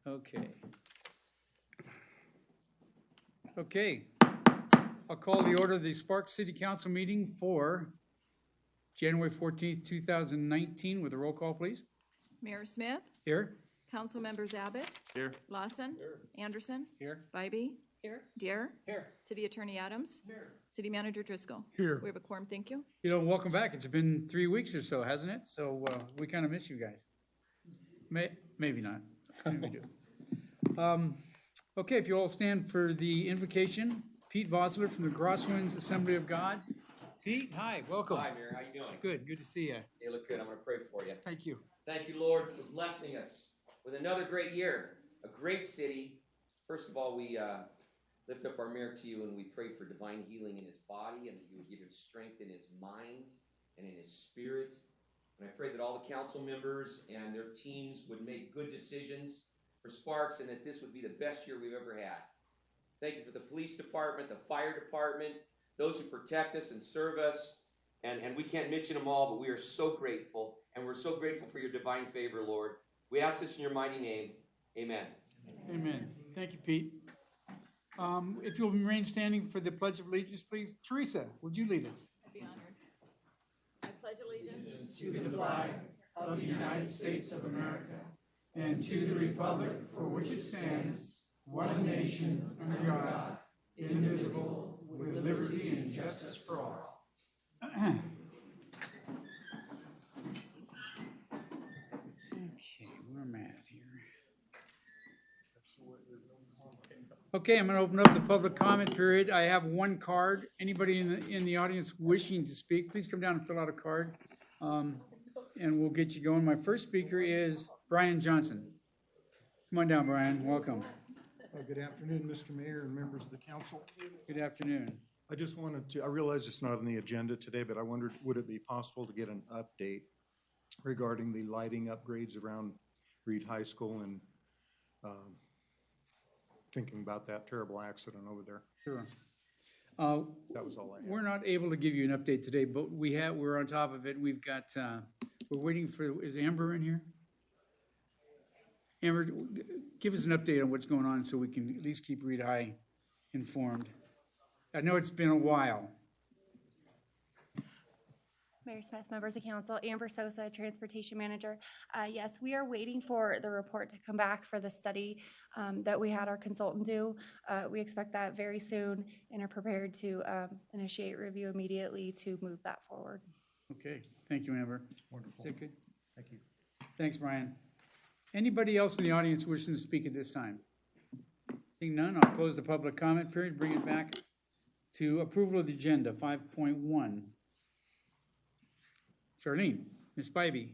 Okay. Okay. I'll call the order of the Sparks City Council meeting for January 14th, 2019 with a roll call, please. Mayor Smith, Here. Council Members Abbott, Here. Lawson, Anderson, Here. Bybee, Dare, Here. City Attorney Adams, City Manager Driscoll. Here. We have a quorum, thank you. You know, welcome back. It's been 3 weeks or so, hasn't it? So we kind of miss you guys. Maybe not. Maybe we do. Okay, if you all stand for the invocation. Pete Vosler from the Crosswinds Assembly of God. Pete, hi, welcome. Hi, Mayor. How you doing? Good to see you. You look good. I'm going to pray for you. Thank you. Thank you, Lord, for blessing us with another great year, a great city. First of all, we lift up our mayor to you and we pray for divine healing in his body and you would give him strength in his mind and in his spirit. And I pray that all the council members and their teams would make good decisions for Sparks and that this would be the best year we've ever had. Thank you for the police department, the fire department, those who protect us and serve us. And we can't mention them all, but we are so grateful. And we're so grateful for your divine favor, Lord. We ask this in your mighty name. Amen. Amen. Thank you, Pete. If you'll remain standing for the Pledge of Allegiance, please. Teresa, would you lead us? I'd be honored. I pledge allegiance To the flag of the United States of America and to the republic for which it stands, one nation, under God, indivisible, with liberty and justice for all. Okay, where am I at here? Okay, I'm going to open up the public comment period. I have one card. Anybody in the audience wishing to speak, please come down and fill out a card, and we'll get you going. My first speaker is Brian Johnson. Come on down, Brian. Welcome. Good afternoon, Mr. Mayor and members of the council. Good afternoon. I just wanted to, I realize it's not on the agenda today, but I wondered, would it be possible to get an update regarding the lighting upgrades around Reed High School and thinking about that terrible accident over there? Sure. That was all I had. We're not able to give you an update today, but we're on top of it. We've got, we're waiting for, is Amber in here? Amber, give us an update on what's going on so we can at least keep Reed High informed. I know it's been a while. Mayor Smith, members of council, Amber Sosa, Transportation Manager. Yes, we are waiting for the report to come back for the study that we had our consultant do. We expect that very soon and are prepared to initiate review immediately to move that forward. Okay, thank you, Amber. Wonderful. Is that good? Thank you. Thanks, Brian. Anybody else in the audience wishing to speak at this time? Seeing none, I'll close the public comment period, bring it back to approval of the agenda, 5.1. Charlene, Ms. Bybee.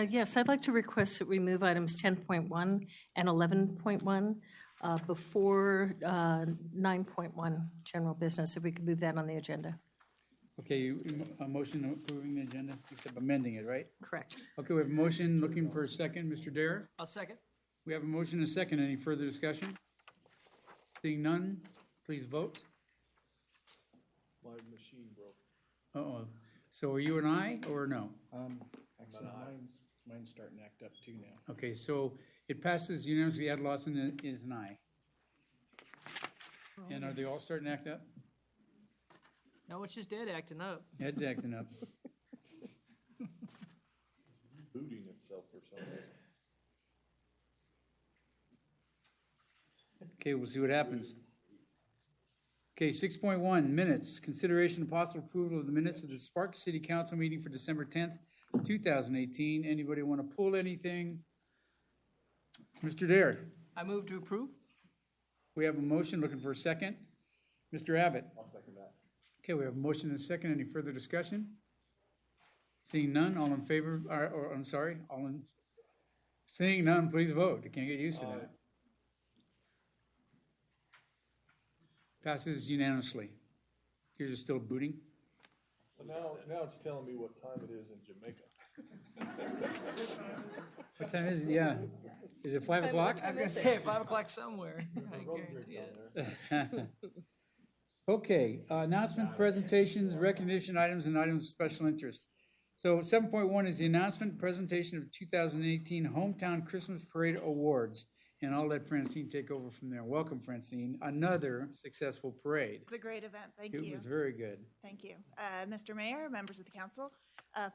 Yes, I'd like to request that we move items 10.1 and 11.1 before 9.1, general business, if we could move that on the agenda. Okay, a motion approving the agenda, except amending it, right? Correct. Okay, we have a motion looking for a second. Mr. Dare? I'll second. We have a motion and a second. Any further discussion? Seeing none, please vote. My machine broke. Uh-oh. So are you an aye or no? Actually, mine's starting to act up too now. Okay, so it passes unanimously. Ed Lawson is an aye. And are they all starting to act up? No, it's just dead acting up. Ed's acting up. Booting itself or something. Okay, we'll see what happens. Okay, 6.1, minutes. Consideration and possible approval of the minutes of the Sparks City Council meeting for December 10th, 2018. Anybody want to pull anything? Mr. Dare? I move to approve. We have a motion, looking for a second. Mr. Abbott? I'll second that. Okay, we have a motion and a second. Any further discussion? Seeing none, all in favor, or I'm sorry, seeing none, please vote. I can't get used to that. Passes unanimously. Yours is still booting? Well, now it's telling me what time it is in Jamaica. What time is it? Yeah. Is it 5 o'clock? I was gonna say 5 o'clock somewhere. I guarantee it. Okay, announcement, presentations, recognition items, and items of special interest. So 7.1 is the announcement, presentation of 2018 Hometown Christmas Parade Awards. And I'll let Francine take over from there. Welcome, Francine. Another successful parade. It's a great event. Thank you. It was very good. Thank you. Mr. Mayor, members of the council,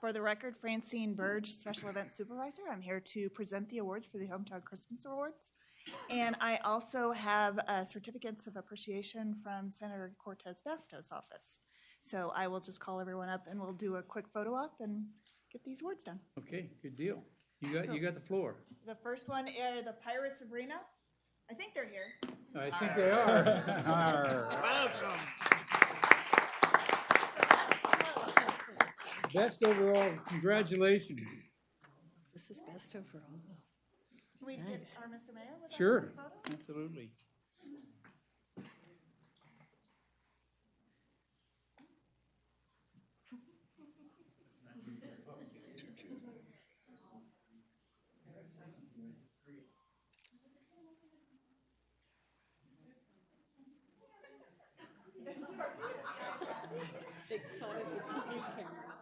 for the record, Francine Burge, Special Event Supervisor. I'm here to present the awards for the Hometown Christmas Awards. And I also have certificates of appreciation from Senator Cortez Basto's office. So I will just call everyone up and we'll do a quick photo op and get these awards done. Okay, good deal. You got the floor. The first one are the Pirates of Reno. I think they're here. I think they are. Best overall, congratulations. This is best overall. Can we get Nice. our Mr. Mayor with our Sure. photo? Absolutely. Big spot of the TV camera.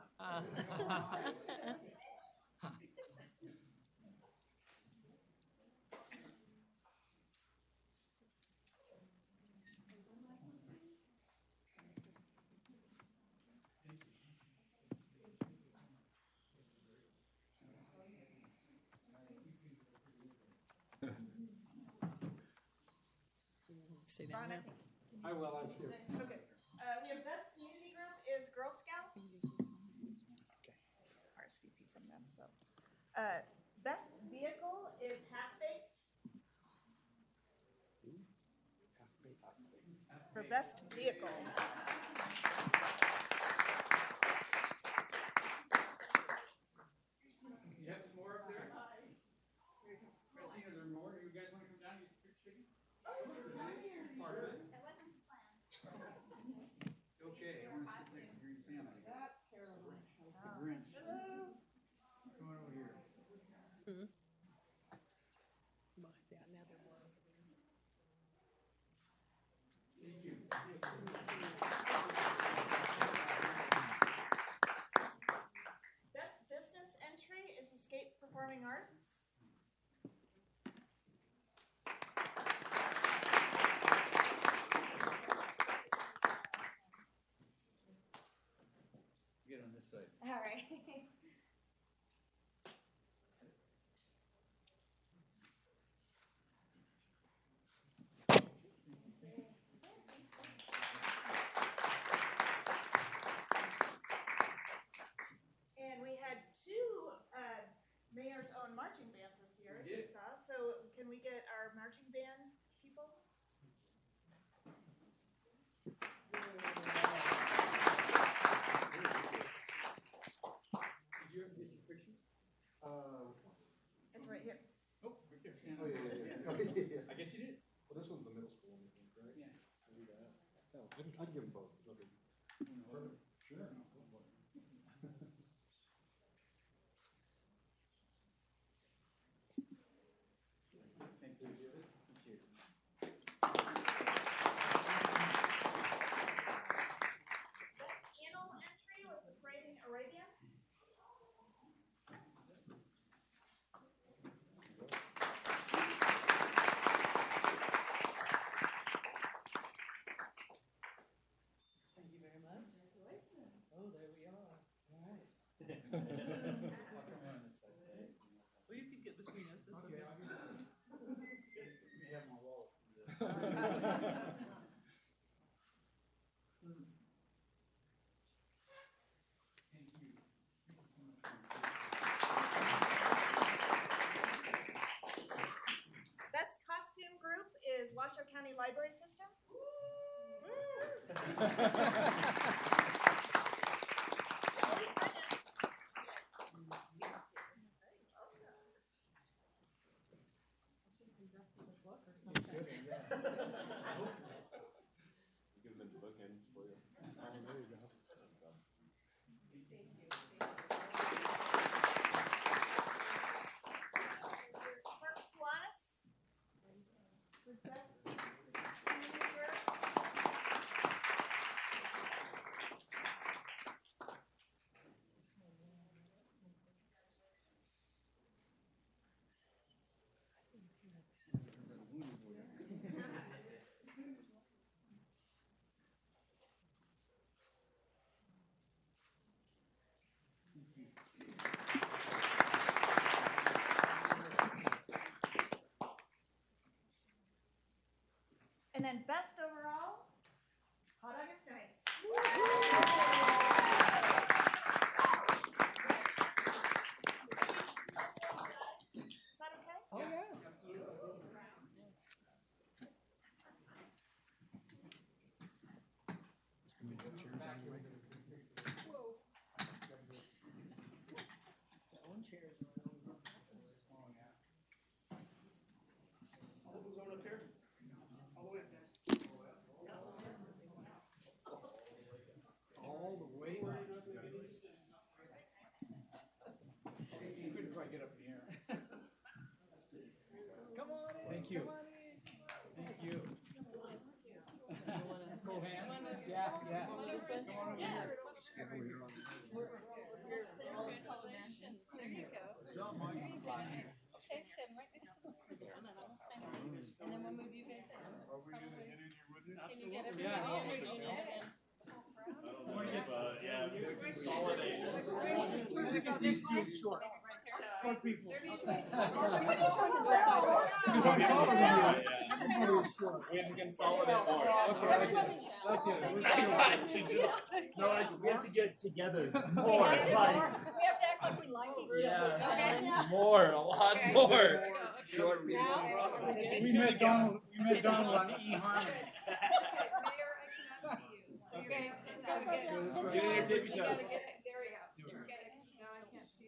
Say that Ron, I now. think. I will, I see. Okay. We have best community group is Girl Scouts. RSVP from them, so. Best vehicle is Half Baked. For best vehicle. You have some more up there? Francine, are there more? You guys want to come down and get your chicken? Part of it? It's okay, I want to sit next to Green Santa. That's Caroline. The Grinch. Come on over here. Best business entry is Escape Performing Arts. Get on this side. All right. And we had two mayor's own marching bands this year, as you saw. So can we get our marching band people? Did you get your picture? It's right here. Oh, right there, stand up. I guess you did. Well, this one's the middle school, I think, right? Yeah. So do that. No, I can give them both. It's okay. Perfect. Sure. Thank you. Appreciate it. Best animal entry was the Parading Arabians. Thank you very much. Oh, there we are. All right. Well, you can get between us. It's okay. You have my wallet. Thank you. Thank you so much. Best costume group is Washoe County Library System. Give them the bookends for you. There you go. Park Kiwanis. Was best community group. And then best overall, Hot August Nights. Is that okay? Oh, yeah. All the way up. You couldn't quite get up in the air. Come on in. Thank you. Come on in. Thank you. Cool hand? Yeah, yeah. Come on, husband. Come on over here. Okay, sit right next to the and then we'll move you guys in. Are we gonna get in here with you? Can you get Yeah. everybody in? Short people. Because I'm taller than you. Everybody is short. We have to consolidate more. Okay. No, we have to get together more, We have to act like we like each other. more, a lot more. We met Donald on eHarmony. Get in your tippy toes.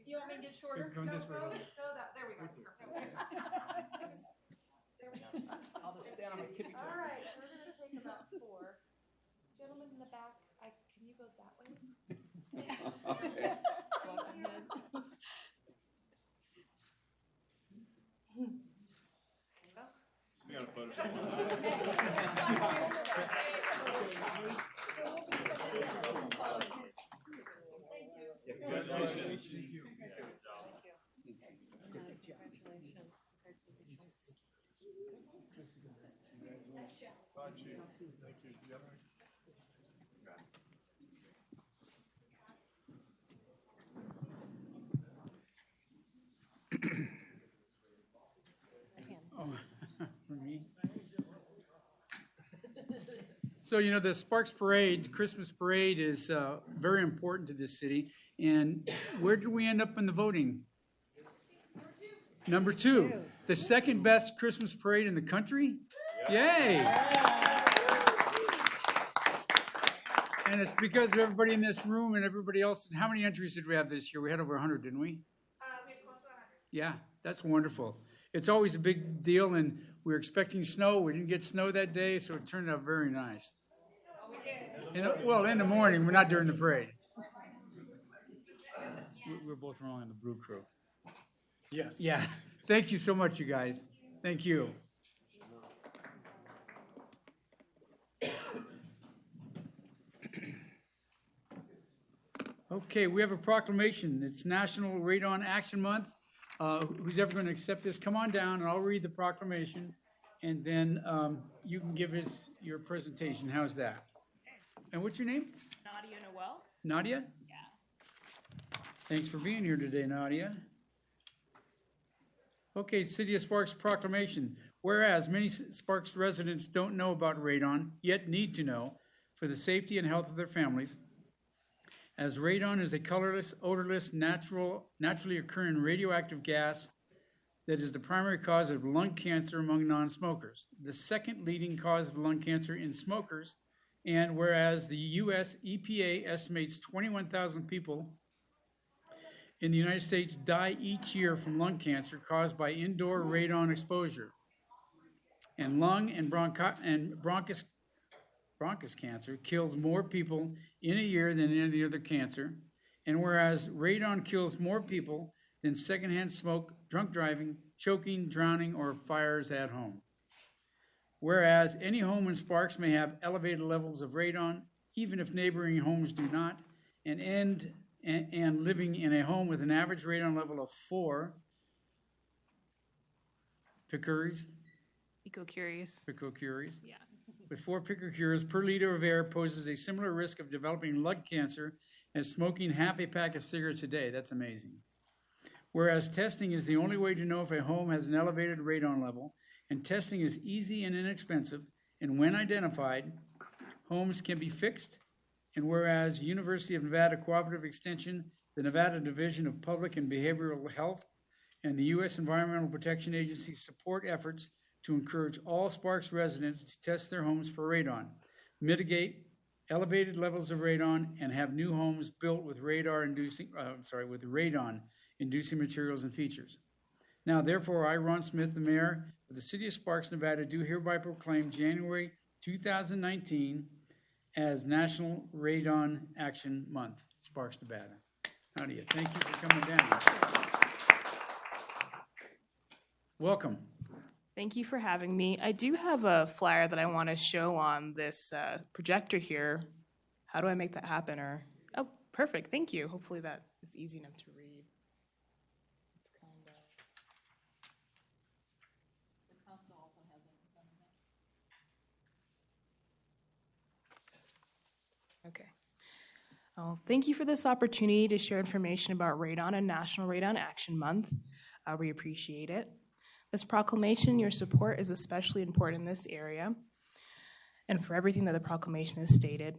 You want me to get shorter? Come this way. There we go. I'll just stand on my tippy All toes. right, we're gonna take about 4. Gentlemen in the back, can you go that way? We got a photo. Congratulations. Bye, Chief. Thank you. Yep. For me. So, you know, the Sparks Parade, Christmas Parade is very important to this city. And where did we end up in the voting? Number 2. The second best Christmas parade in the country? Yay! And it's because of everybody in this room and everybody else. How many entries did we have this year? We had over 100, didn't we? We have close to 100. Yeah, that's wonderful. It's always a big deal, and we were expecting snow. We didn't get snow that day, so it turned out very nice. Well, in the morning, but not during the parade. We're both rolling on the Brew Crew. Yes. Yeah, thank you so much, you guys. Thank you. Okay, we have a proclamation. It's National Radon Action Month. Who's ever going to accept this, come on down and I'll read the proclamation. And then you can give us your presentation. How's that? And what's your name? Nadia Noel? Nadia? Yeah. Thanks for being here today, Nadia. Okay, City of Sparks proclamation. Whereas many Sparks residents don't know about radon, yet need to know for the safety and health of their families, as radon is a colorless, odorless, naturally occurring radioactive gas that is the primary cause of lung cancer among non-smokers, the second leading cause of lung cancer in smokers, and whereas the U.S. EPA estimates 21,000 people in the United States die each year from lung cancer caused by indoor radon exposure, and lung and bronchus cancer kills more people in a year than any other cancer, and whereas radon kills more people than secondhand smoke, drunk driving, choking, drowning, or fires at home. Whereas any home in Sparks may have elevated levels of radon, even if neighboring homes do not, and living in a home with an average radon level of 4 picocuries. Picocuries. Yeah. With 4 picocuries per liter of air poses a similar risk of developing lung cancer as smoking half a pack of cigarettes a day. That's amazing. Whereas testing is the only way to know if a home has an elevated radon level, and testing is easy and inexpensive, and when identified, homes can be fixed. And whereas University of Nevada Cooperative Extension, the Nevada Division of Public and Behavioral Health, and the U.S. Environmental Protection Agency support efforts to encourage all Sparks residents to test their homes for radon, mitigate elevated levels of radon, and have new homes built with radon-inducing materials and features. Now, therefore, I, Ron Smith, the mayor of the city of Sparks, Nevada, do hereby proclaim January 2019 as National Radon Action Month, Sparks, Nevada. Nadia, thank you for coming down. Welcome. Thank you for having me. I do have a flyer that I want to show on this projector here. How do I make that happen? Or oh, perfect. Thank you. Hopefully that is easy enough to read. It's kind of. The council also has it. Okay. Oh, thank you for this opportunity to share information about Radon and National Radon Action Month. We appreciate it. This proclamation, your support is especially important in this area and for everything that the proclamation has stated.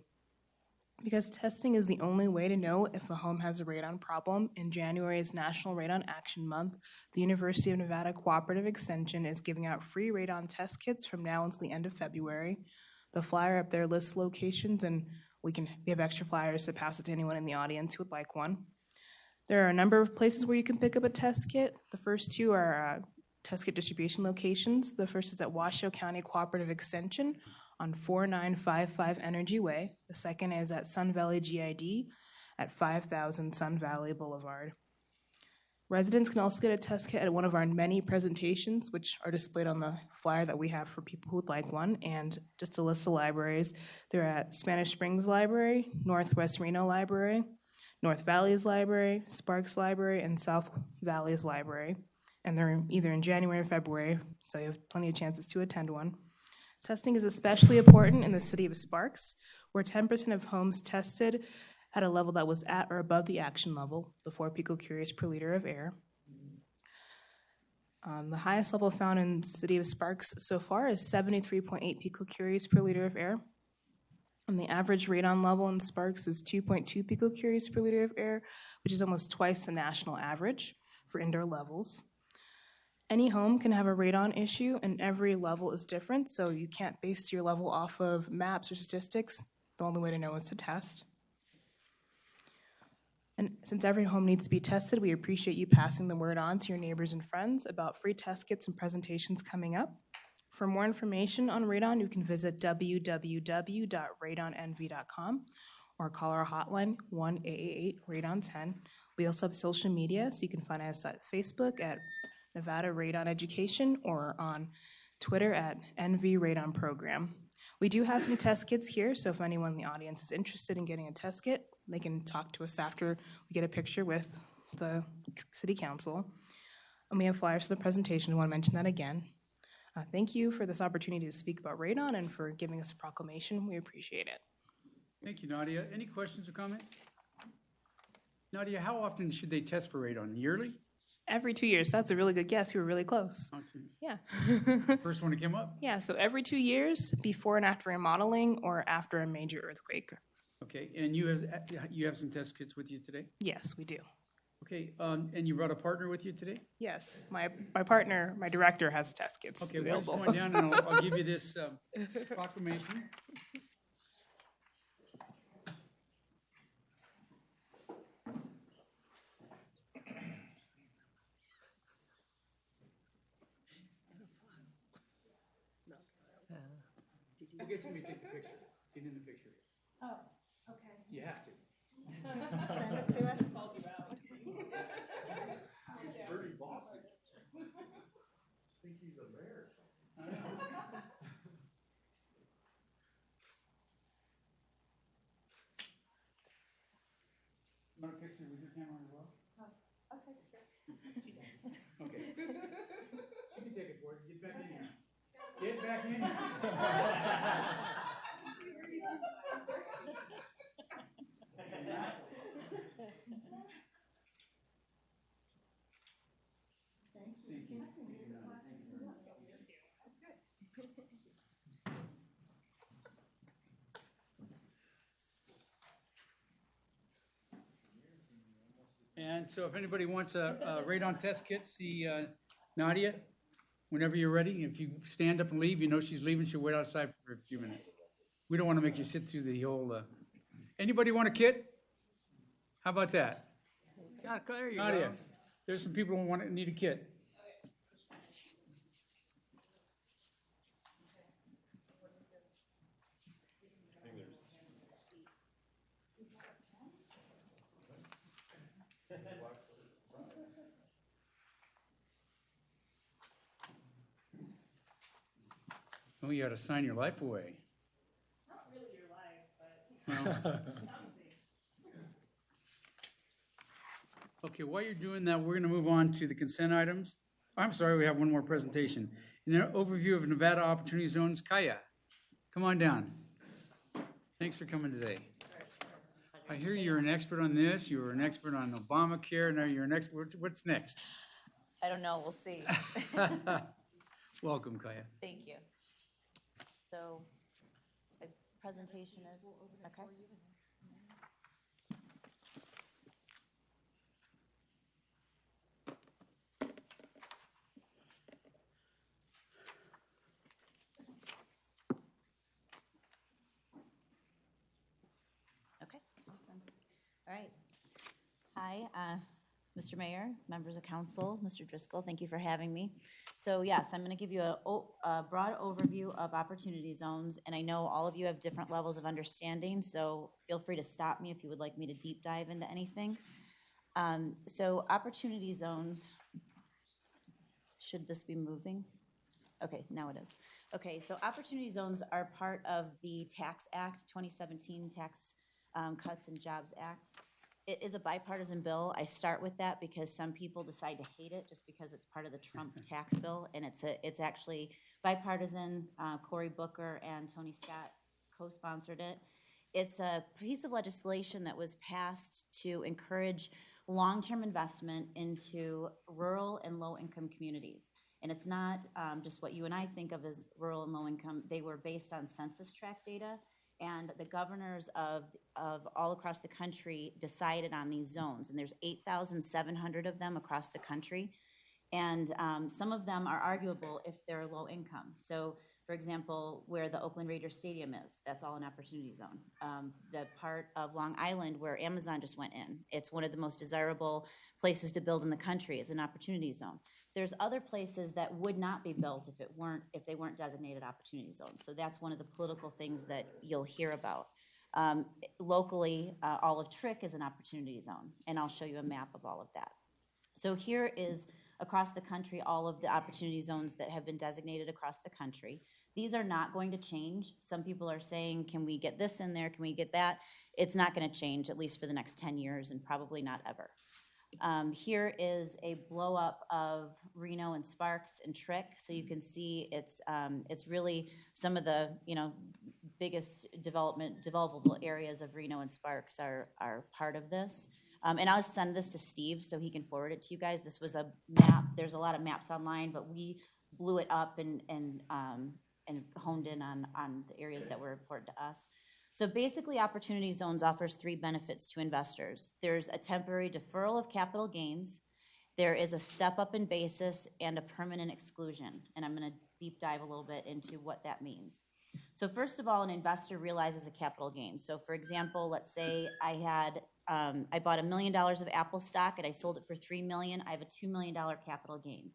Because testing is the only way to know if a home has a radon problem, in January is National Radon Action Month. The University of Nevada Cooperative Extension is giving out free radon test kits from now until the end of February. The flyer up there lists locations, and we have extra flyers to pass it to anyone in the audience who would like one. There are a number of places where you can pick up a test kit. The first two are test kit distribution locations. The first is at Washoe County Cooperative Extension on 4955 Energy Way. The second is at Sun Valley GID at 5000 Sun Valley Boulevard. Residents can also get a test kit at one of our many presentations, which are displayed on the flyer that we have for people who would like one. And just to list the libraries, they're at Spanish Springs Library, Northwest Reno Library, North Valley's Library, Sparks Library, and South Valley's Library. And they're either in January or February, so you have plenty of chances to attend one. Testing is especially important in the city of Sparks, where 10% of homes tested at a level that was at or above the action level, the 4 picocuries per liter of air. The highest level found in the city of Sparks so far is 73.8 picocuries per liter of air. And the average radon level in Sparks is 2.2 picocuries per liter of air, which is almost twice the national average for indoor levels. Any home can have a radon issue, and every level is different, so you can't base your level off of maps or statistics. The only way to know is to test. And since every home needs to be tested, we appreciate you passing the word on to your neighbors and friends about free test kits and presentations coming up. For more information on radon, you can visit www.radonnv.com or call our hotline 1-888-RADON10. We also have social media, so you can find us at Facebook at Nevada Radon Education or on Twitter at NV Radon Program. We do have some test kits here, so if anyone in the audience is interested in getting a test kit, they can talk to us after we get a picture with the City Council. And we have flyers for the presentation. I want to mention that again. Thank you for this opportunity to speak about radon and for giving us a proclamation. We appreciate it. Thank you, Nadia. Any questions or comments? Nadia, how often should they test for radon? Yearly? Every 2 years. That's a really good guess. You were really close. Awesome. Yeah. First one to come up? Yeah, so every 2 years, before and after remodeling or after a major earthquake. Okay, and you have some test kits with you today? Yes, we do. Okay, and you brought a partner with you today? Yes, my partner, my director has test kits Okay, well, just available. come on down and I'll give you this proclamation. I guess let me take the picture. Get in the picture. Oh, okay. You have to. Send it to us. Dirty bossy. Think he's a mayor. You want a picture with your camera as well? Okay, sure. Okay. She can take it for you. Get back in here. Get back in here. Thank you. And so if anybody wants a radon test kit, see Nadia whenever you're ready. If you stand up and leave, you know she's leaving, she'll wait outside for a few minutes. We don't want to make you sit through the whole, anybody want a kit? How about that? Yeah, there you Nadia, go. there's some people who need a kit. Oh, you gotta sign your life away. Not really your life, but Well, okay, while you're doing that, we're gonna move on to the consent items. I'm sorry, we have one more presentation. An overview of Nevada Opportunity Zones, Kaya, come on down. Thanks for coming today. I hear you're an expert on this, you were an expert on Obamacare, now you're an expert, what's next? I don't know, we'll see. Welcome, Kaya. Thank you. So, my presentation is, okay. Okay, awesome. All right. Hi, Mr. Mayor, members of council, Mr. Driscoll, thank you for having me. So yes, I'm going to give you a broad overview of opportunity zones, and I know all of you have different levels of understanding, so feel free to stop me if you would like me to deep dive into anything. So opportunity zones, should this be moving? Okay, now it is. Okay, so opportunity zones are part of the Tax Act, 2017 Tax Cuts and Jobs Act. It is a bipartisan bill. I start with that because some people decide to hate it just because it's part of the Trump tax bill, and it's actually bipartisan. Cory Booker and Tony Scott co-sponsored it. It's a piece of legislation that was passed to encourage long-term investment into rural and low-income communities. And it's not just what you and I think of as rural and low-income. They were based on census tract data. And the governors of all across the country decided on these zones. And there's 8,700 of them across the country. And some of them are arguable if they're low income. So, for example, where the Oakland Raiders Stadium is, that's all an opportunity zone. The part of Long Island where Amazon just went in, it's one of the most desirable places to build in the country. It's an opportunity zone. There's other places that would not be built if they weren't designated opportunity zones. So that's one of the political things that you'll hear about. Locally, Olive Trick is an opportunity zone, and I'll show you a map of all of that. So here is across the country all of the opportunity zones that have been designated across the country. These are not going to change. Some people are saying, can we get this in there? Can we get that? It's not going to change, at least for the next 10 years, and probably not ever. Here is a blow up of Reno and Sparks and Trick. So you can see it's really some of the biggest developable areas of Reno and Sparks are part of this. And I'll send this to Steve so he can forward it to you guys. This was a map. There's a lot of maps online, but we blew it up and honed in on the areas that were important to us. So basically, Opportunity Zones offers 3 benefits to investors. There's a temporary deferral of capital gains, there is a step up in basis, and a permanent exclusion. And I'm going to deep dive a little bit into what that means. So first of all, an investor realizes a capital gain. So for example, let's say I bought $1 million of Apple stock and I sold it for $3 million. I have a $2 million capital gain.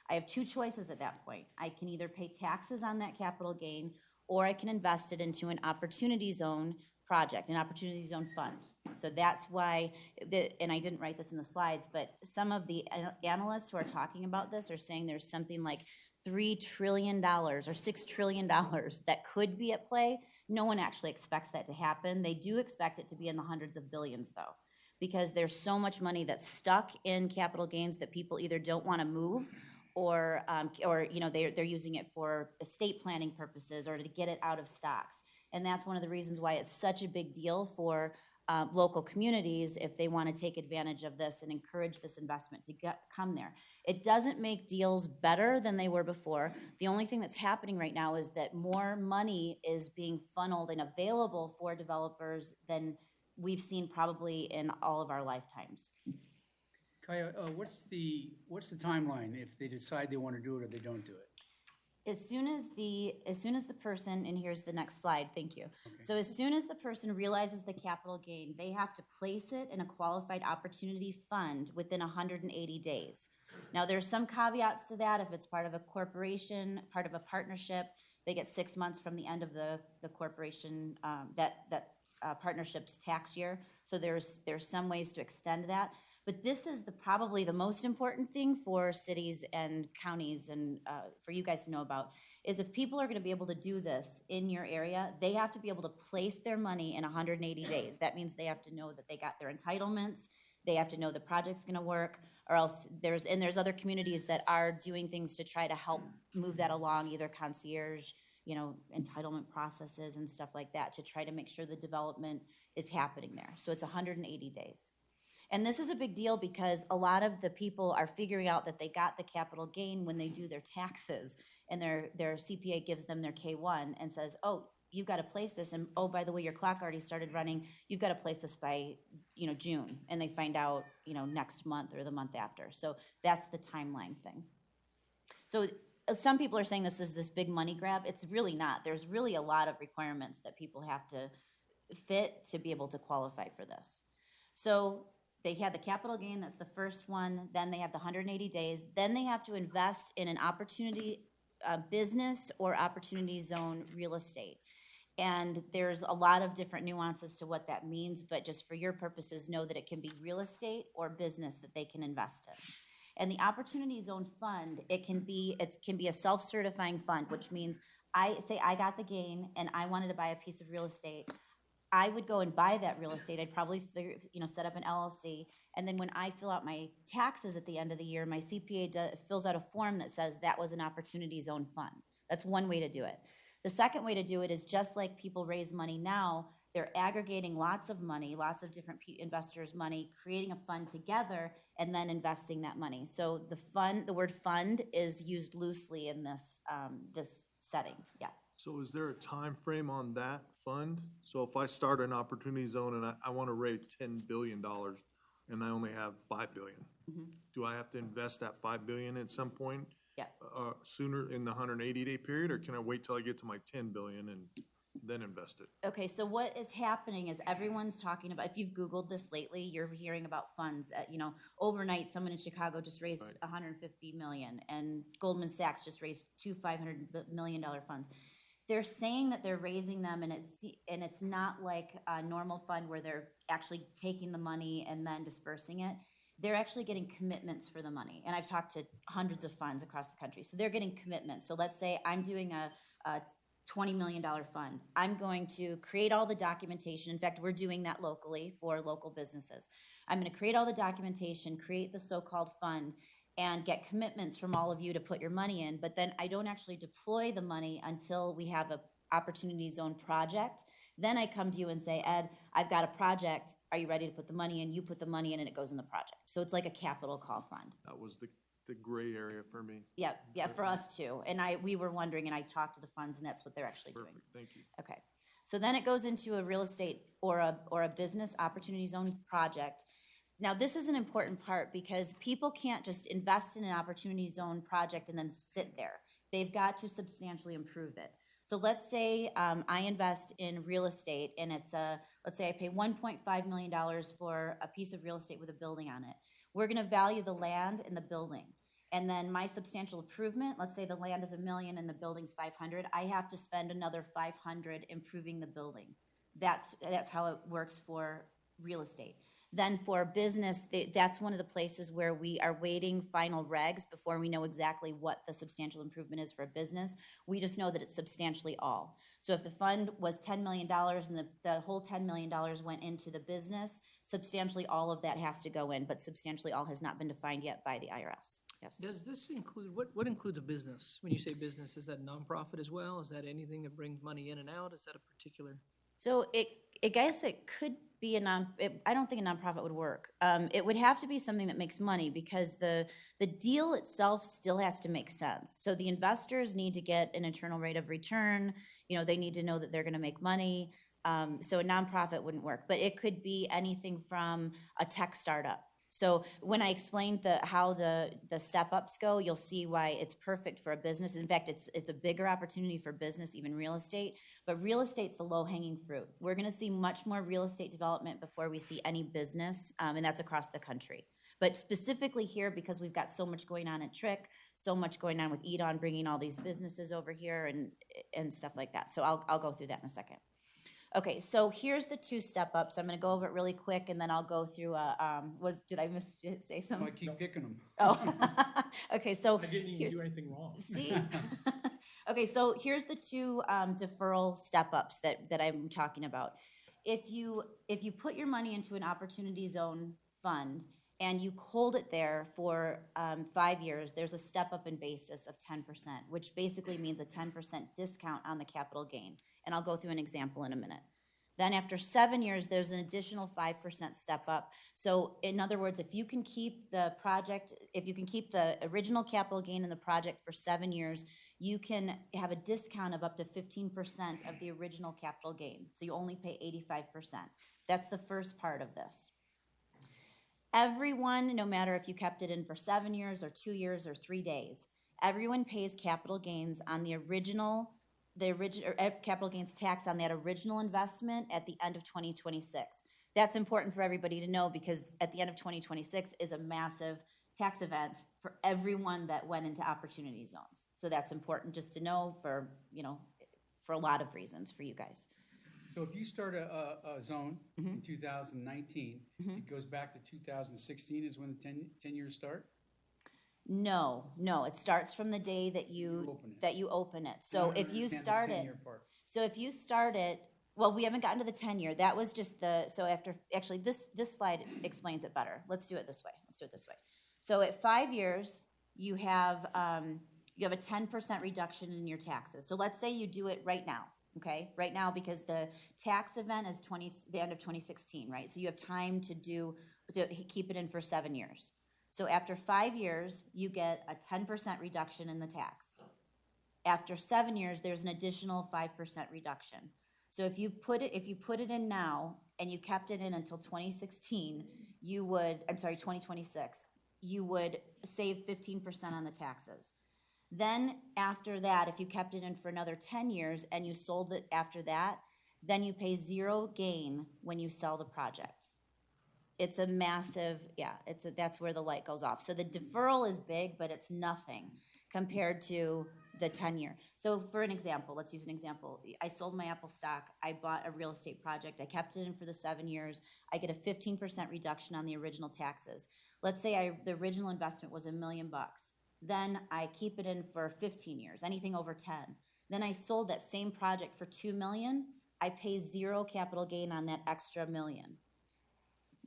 I have 2 choices at that point. I can either pay taxes on that capital gain, or I can invest it into an opportunity zone project, an opportunity zone fund. So that's why, and I didn't write this in the slides, but some of the analysts who are talking about this are saying there's something like $3 trillion or $6 trillion that could be at play. No one actually expects that to happen. They do expect it to be in the hundreds of billions though, because there's so much money that's stuck in capital gains that people either don't want to move or they're using it for estate planning purposes or to get it out of stocks. And that's one of the reasons why it's such a big deal for local communities if they want to take advantage of this and encourage this investment to come there. It doesn't make deals better than they were before. The only thing that's happening right now is that more money is being funneled and available for developers than we've seen probably in all of our lifetimes. Kaya, what's the timeline if they decide they want to do it or they don't do it? As soon as the person, and here's the next slide, thank you. So as soon as the person realizes the capital gain, they have to place it in a qualified opportunity fund within 180 days. Now, there's some caveats to that. If it's part of a corporation, part of a partnership, they get 6 months from the end of the corporation, partnership's tax year. So there's some ways to extend that. But this is probably the most important thing for cities and counties and for you guys to know about, is if people are gonna be able to do this in your area, they have to be able to place their money in 180 days. That means they have to know that they got their entitlements, they have to know the project's gonna work, or else there's other communities that are doing things to try to help move that along, either concierge, entitlement processes and stuff like that, to try to make sure the development is happening there. So it's 180 days. And this is a big deal because a lot of the people are figuring out that they got the capital gain when they do their taxes, and their CPA gives them their K-1 and says, oh, you've got to place this, and oh, by the way, your clock already started running, you've got to place this by, June, and they find out, next month or the month after. So that's the timeline thing. So some people are saying this is this big money grab. It's really not. There's really a lot of requirements that people have to fit to be able to qualify for this. So they had the capital gain, that's the first one. Then they have the 180 days. Then they have to invest in an opportunity business or opportunity zone real estate. And there's a lot of different nuances to what that means, but just for your purposes, know that it can be real estate or business that they can invest in. And the Opportunity Zone Fund, it can be a self-certifying fund, which means I got the gain and I wanted to buy a piece of real estate. I would go and buy that real estate. I'd probably set up an LLC. And then when I fill out my taxes at the end of the year, my CPA fills out a form that says that was an Opportunity Zone Fund. That's one way to do it. The second way to do it is just like people raise money now, they're aggregating lots of money, lots of different investors' money, creating a fund together, and then investing that money. So the word fund is used loosely in this setting, yeah. So is there a time frame on that fund? So if I start an opportunity zone and I want to raise $10 billion and I only have $5 billion, do I have to invest that $5 billion at some point? Yeah. Sooner in the 180-day period, or can I wait till I get to my 10 billion and then invest it? Okay, so what is happening is everyone's talking about, if you've Googled this lately, you're hearing about funds. Overnight, someone in Chicago just raised $150 million, and Goldman Sachs just raised two $500 million funds. They're saying that they're raising them, and it's not like a normal fund where they're actually taking the money and then dispersing it. They're actually getting commitments for the money. And I've talked to hundreds of funds across the country. So they're getting commitments. So let's say I'm doing a $20 million fund. I'm going to create all the documentation. In fact, we're doing that locally for local businesses. I'm going to create all the documentation, create the so-called fund, and get commitments from all of you to put your money in. But then I don't actually deploy the money until we have an Opportunity Zone project. Then I come to you and say, Ed, I've got a project. Are you ready to put the money in? You put the money in and it goes in the project. So it's like a capital call fund. That was the gray area for me. Yeah, for us too. And we were wondering, and I talked to the funds, and that's what they're actually doing. Perfect, thank you. Okay. So then it goes into a real estate or a business Opportunity Zone project. Now, this is an important part because people can't just invest in an Opportunity Zone project and then sit there. They've got to substantially improve it. So let's say I invest in real estate, and let's say I pay $1.5 million for a piece of real estate with a building on it. We're going to value the land and the building. And then my substantial improvement, let's say the land is $1 million and the building's $500, I have to spend another $500 improving the building. That's how it works for real estate. Then for business, that's one of the places where we are waiting final regs before we know exactly what the substantial improvement is for a business. We just know that it's substantially all. So if the fund was $10 million and the whole $10 million went into the business, substantially all of that has to go in, but substantially all has not been defined yet by the IRS. Yes. Does this include, what includes a business? When you say business, is that nonprofit as well? Is that anything that brings money in and out? Is that a particular? So I guess it could be I don't think a nonprofit would work. It would have to be something that makes money because the deal itself still has to make sense. So the investors need to get an internal rate of return. They need to know that they're going to make money. So a nonprofit wouldn't work, but it could be anything from a tech startup. So when I explained how the step-ups go, you'll see why it's perfect for a business. In fact, it's a bigger opportunity for business, even real estate. But real estate's the low-hanging fruit. We're gonna see much more real estate development before we see any business, and that's across the country. But specifically here, because we've got so much going on at Trick, so much going on with Edon, bringing all these businesses over here and stuff like that. So I'll go through that in a second. Okay, so here's the two step-ups. I'm gonna go over it really quick, and then I'll go through, did I say I something? keep picking them. Oh, okay, so. I didn't even here's- do anything wrong. See? Okay, so here's the two deferral step-ups that I'm talking about. If you put your money into an opportunity zone fund and you hold it there for 5 years, there's a step-up in basis of 10%, which basically means a 10% discount on the capital gain. And I'll go through an example in a minute. Then after 7 years, there's an additional 5% step up. So in other words, if you can keep the original capital gain in the project for 7 years, you can have a discount of up to 15% of the original capital gain. So you only pay 85%. That's the first part of this. Everyone, no matter if you kept it in for 7 years or 2 years or 3 days, everyone pays capital gains on the original capital gains tax on that original investment at the end of 2026. That's important for everybody to know because at the end of 2026 is a massive tax event for everyone that went into opportunity zones. So that's important just to know for a lot of reasons for you guys. So if you start a zone in 2019, it goes back to 2016 is when the 10 years start? No, it starts from the day that you open it. So if you start it, well, we haven't gotten to the 10-year. That was just actually this slide explains it better. Let's do it this way. So at 5 years, you have a 10% reduction in your taxes. So let's say you do it right now, okay? Right now, because the tax event is the end of 2016, right? So you have time to keep it in for 7 years. So after 5 years, you get a 10% reduction in the tax. After 7 years, there's an additional 5% reduction. So if you put it in now and you kept it in until 2026, you would save 15% on the taxes. Then after that, if you kept it in for another 10 years and you sold it after that, then you pay zero gain when you sell the project. It's a massive, that's where the light goes off. So the deferral is big, but it's nothing compared to the 10-year. So for an example, let's use an example. I sold my Apple stock. I bought a real estate project. I kept it in for the 7 years. I get a 15% reduction on the original taxes. Let's say the original investment was $1 million. Then I keep it in for 15 years, anything over 10. Then I sold that same project for $2 million. I pay zero capital gain on that extra $1 million.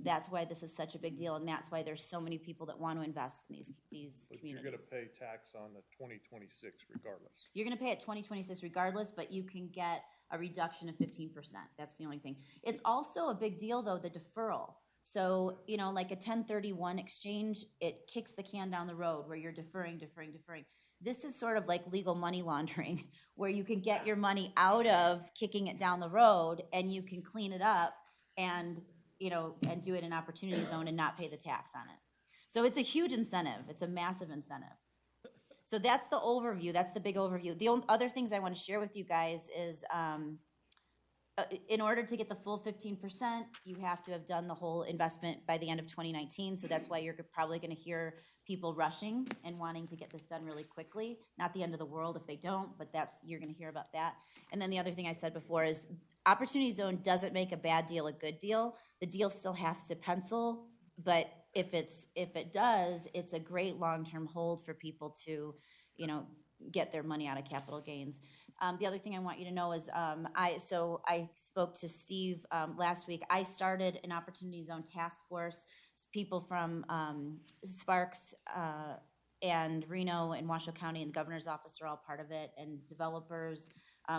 That's why this is such a big deal, and that's why there's so many people that want to invest in these But communities. you're gonna pay tax on the 2026 regardless. You're gonna pay it 2026 regardless, but you can get a reduction of 15%. That's the only thing. It's also a big deal, though, the deferral. So, like a 1031 exchange, it kicks the can down the road where you're deferring. This is sort of like legal money laundering, where you can get your money out of kicking it down the road, and you can clean it up and do it in opportunity zone and not pay the tax on it. So it's a huge incentive. It's a massive incentive. So that's the overview. That's the big overview. The other things I want to share with you guys is in order to get the full 15%, you have to have done the whole investment by the end of 2019. So that's why you're probably going to hear people rushing and wanting to get this done really quickly. Not the end of the world if they don't, but you're going to hear about that. And then the other thing I said before is Opportunity Zone doesn't make a bad deal a good deal. The deal still has to pencil, but if it does, it's a great long-term hold for people to, get their money out of capital gains. The other thing I want you to know is I spoke to Steve last week. I started an Opportunity Zone task force. People from Sparks and Reno and Washoe County and the governor's office are all part of it, and developers.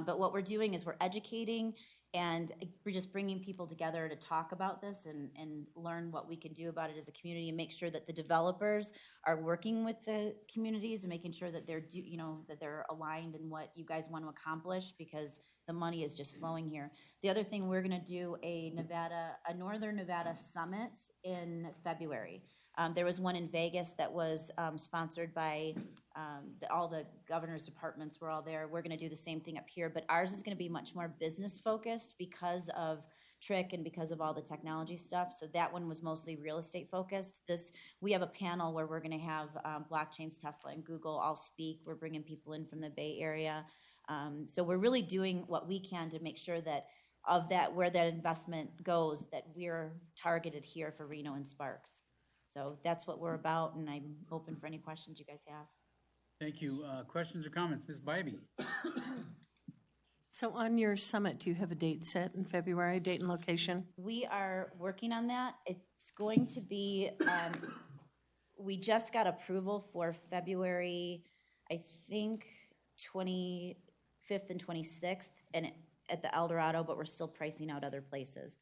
But what we're doing is we're educating, and we're just bringing people together to talk about this and learn what we can do about it as a community, and make sure that the developers are working with the communities and making sure that that they're aligned in what you guys want to accomplish, because the money is just flowing here. The other thing, we're gonna do a Northern Nevada Summit in February. There was one in Vegas that was sponsored by all the governor's departments were all there. We're gonna do the same thing up here, but ours is gonna be much more business focused because of Trick and because of all the technology stuff. So that one was mostly real estate focused. We have a panel where we're gonna have Blockchains, Tesla, and Google all speak. We're bringing people in from the Bay Area. So we're really doing what we can to make sure that where that investment goes, that we're targeted here for Reno and Sparks. So that's what we're about, and I'm open for any questions you guys have. Thank you. Questions or comments? Ms. Bybee? So on your summit, do you have a date set in February, date and location? We are working on that. It's going to be, we just got approval for February, I think, 25th and 26th, and at the El Dorado, but we're still pricing out other places.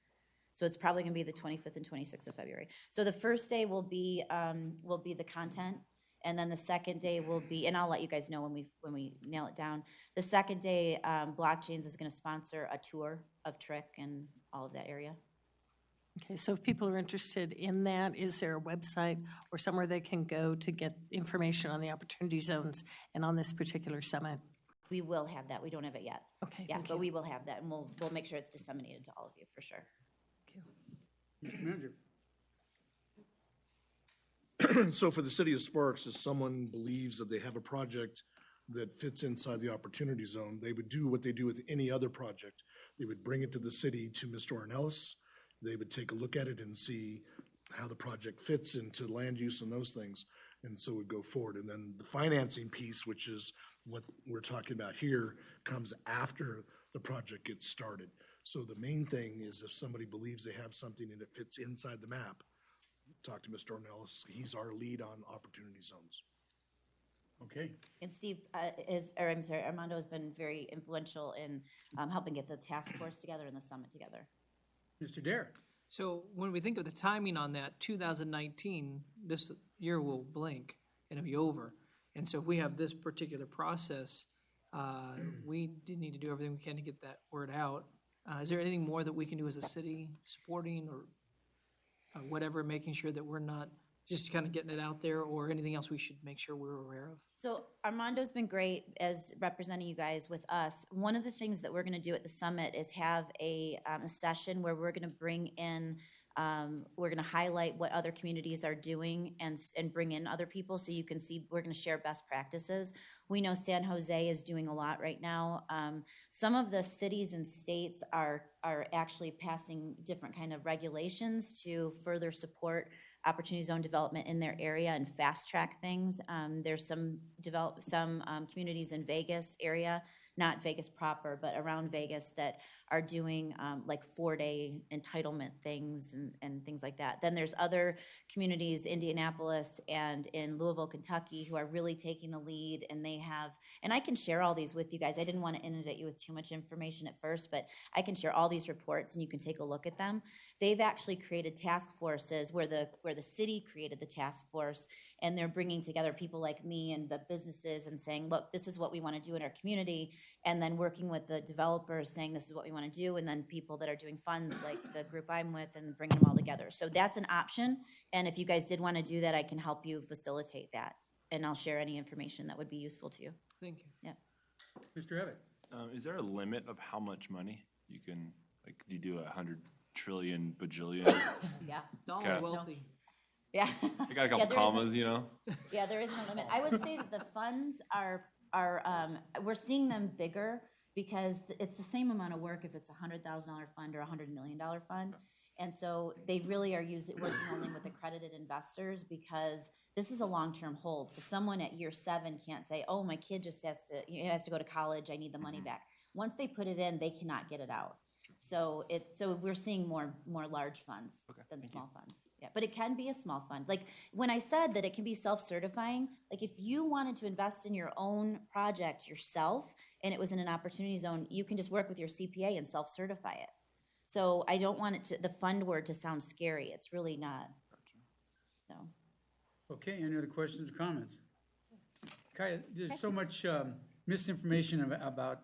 So it's probably gonna be the 25th and 26th of February. So the first day will be the content, and then the second day will be, and I'll let you guys know when we nail it down. The second day, Blockchains is gonna sponsor a tour of Trick and all of that area. Okay, so if people are interested in that, is there a website or somewhere they can go to get information on the opportunity zones and on this particular summit? We will have that. We don't have it yet. Okay, Yeah, thank but you. we will have that, and we'll make sure it's disseminated to all of you, for sure. Mr. Manager? So for the city of Sparks, if someone believes that they have a project that fits inside the opportunity zone, they would do what they do with any other project. They would bring it to the city, to Mr. Ornelas. They would take a look at it and see how the project fits into land use and those things. And so would go forward. And then the financing piece, which is what we're talking about here, comes after the project gets started. So the main thing is if somebody believes they have something and it fits inside the map, talk to Mr. Ornelas. He's our lead on opportunity zones. Okay. And Steve, Armando has been very influential in helping get the task force together and the summit together. Mr. Dare? So when we think of the timing on that, 2019, this year will blink and it'll be over. And so if we have this particular process, we did need to do everything we can to get that word out. Is there anything more that we can do as a city, supporting or whatever, making sure that we're not just kind of getting it out there, or anything else we should make sure we're aware of? So Armando's been great as representing you guys with us. One of the things that we're gonna do at the summit is have a session where we're gonna bring in, we're gonna highlight what other communities are doing and bring in other people so you can see, we're gonna share best practices. We know San Jose is doing a lot right now. Some of the cities and states are actually passing different kind of regulations to further support opportunity zone development in their area and fast track things. There's some communities in Vegas area, not Vegas proper, but around Vegas, that are doing like 4-day entitlement things and things like that. Then there's other communities, Indianapolis and in Louisville, Kentucky, who are really taking the lead, and they have, and I can share all these with you guys. I didn't want to inundate you with too much information at first, but I can share all these reports and you can take a look at them. They've actually created task forces where the city created the task force, and they're bringing together people like me and the businesses and saying, look, this is what we want to do in our community, and then working with the developers saying this is what we want to do, and then people that are doing funds like the group I'm with, and bringing them all together. So that's an option, and if you guys did want to do that, I can help you facilitate that, and I'll share any information that would be useful to you. Thank you. Yeah. Mr. Evick? Is there a limit of how much money you can, like, do you do 100 trillion bajillion? Yeah. Donald's Okay. wealthy. Yeah. I got a couple there commas, isn't- you know? Yeah, there isn't a limit. I would say that the funds are we're seeing them bigger because it's the same amount of work if it's $100,000 fund or $100 million fund. And so they really are working only with accredited investors because this is a long-term hold. So someone at year 7 can't say, oh, my kid just has to go to college, I need the money back. Once they put it in, they cannot get it out. So we're seeing more large funds than small funds. Yeah, but it can be a small fund. Like, when I said that it can be self-certifying, like, if you wanted to invest in your own project yourself, and it was in an opportunity zone, you can just work with your CPA and self-certify it. So I don't want it to, the fund word to sound scary. It's really not. So, Okay, any other questions or comments? Kaya, there's so much misinformation about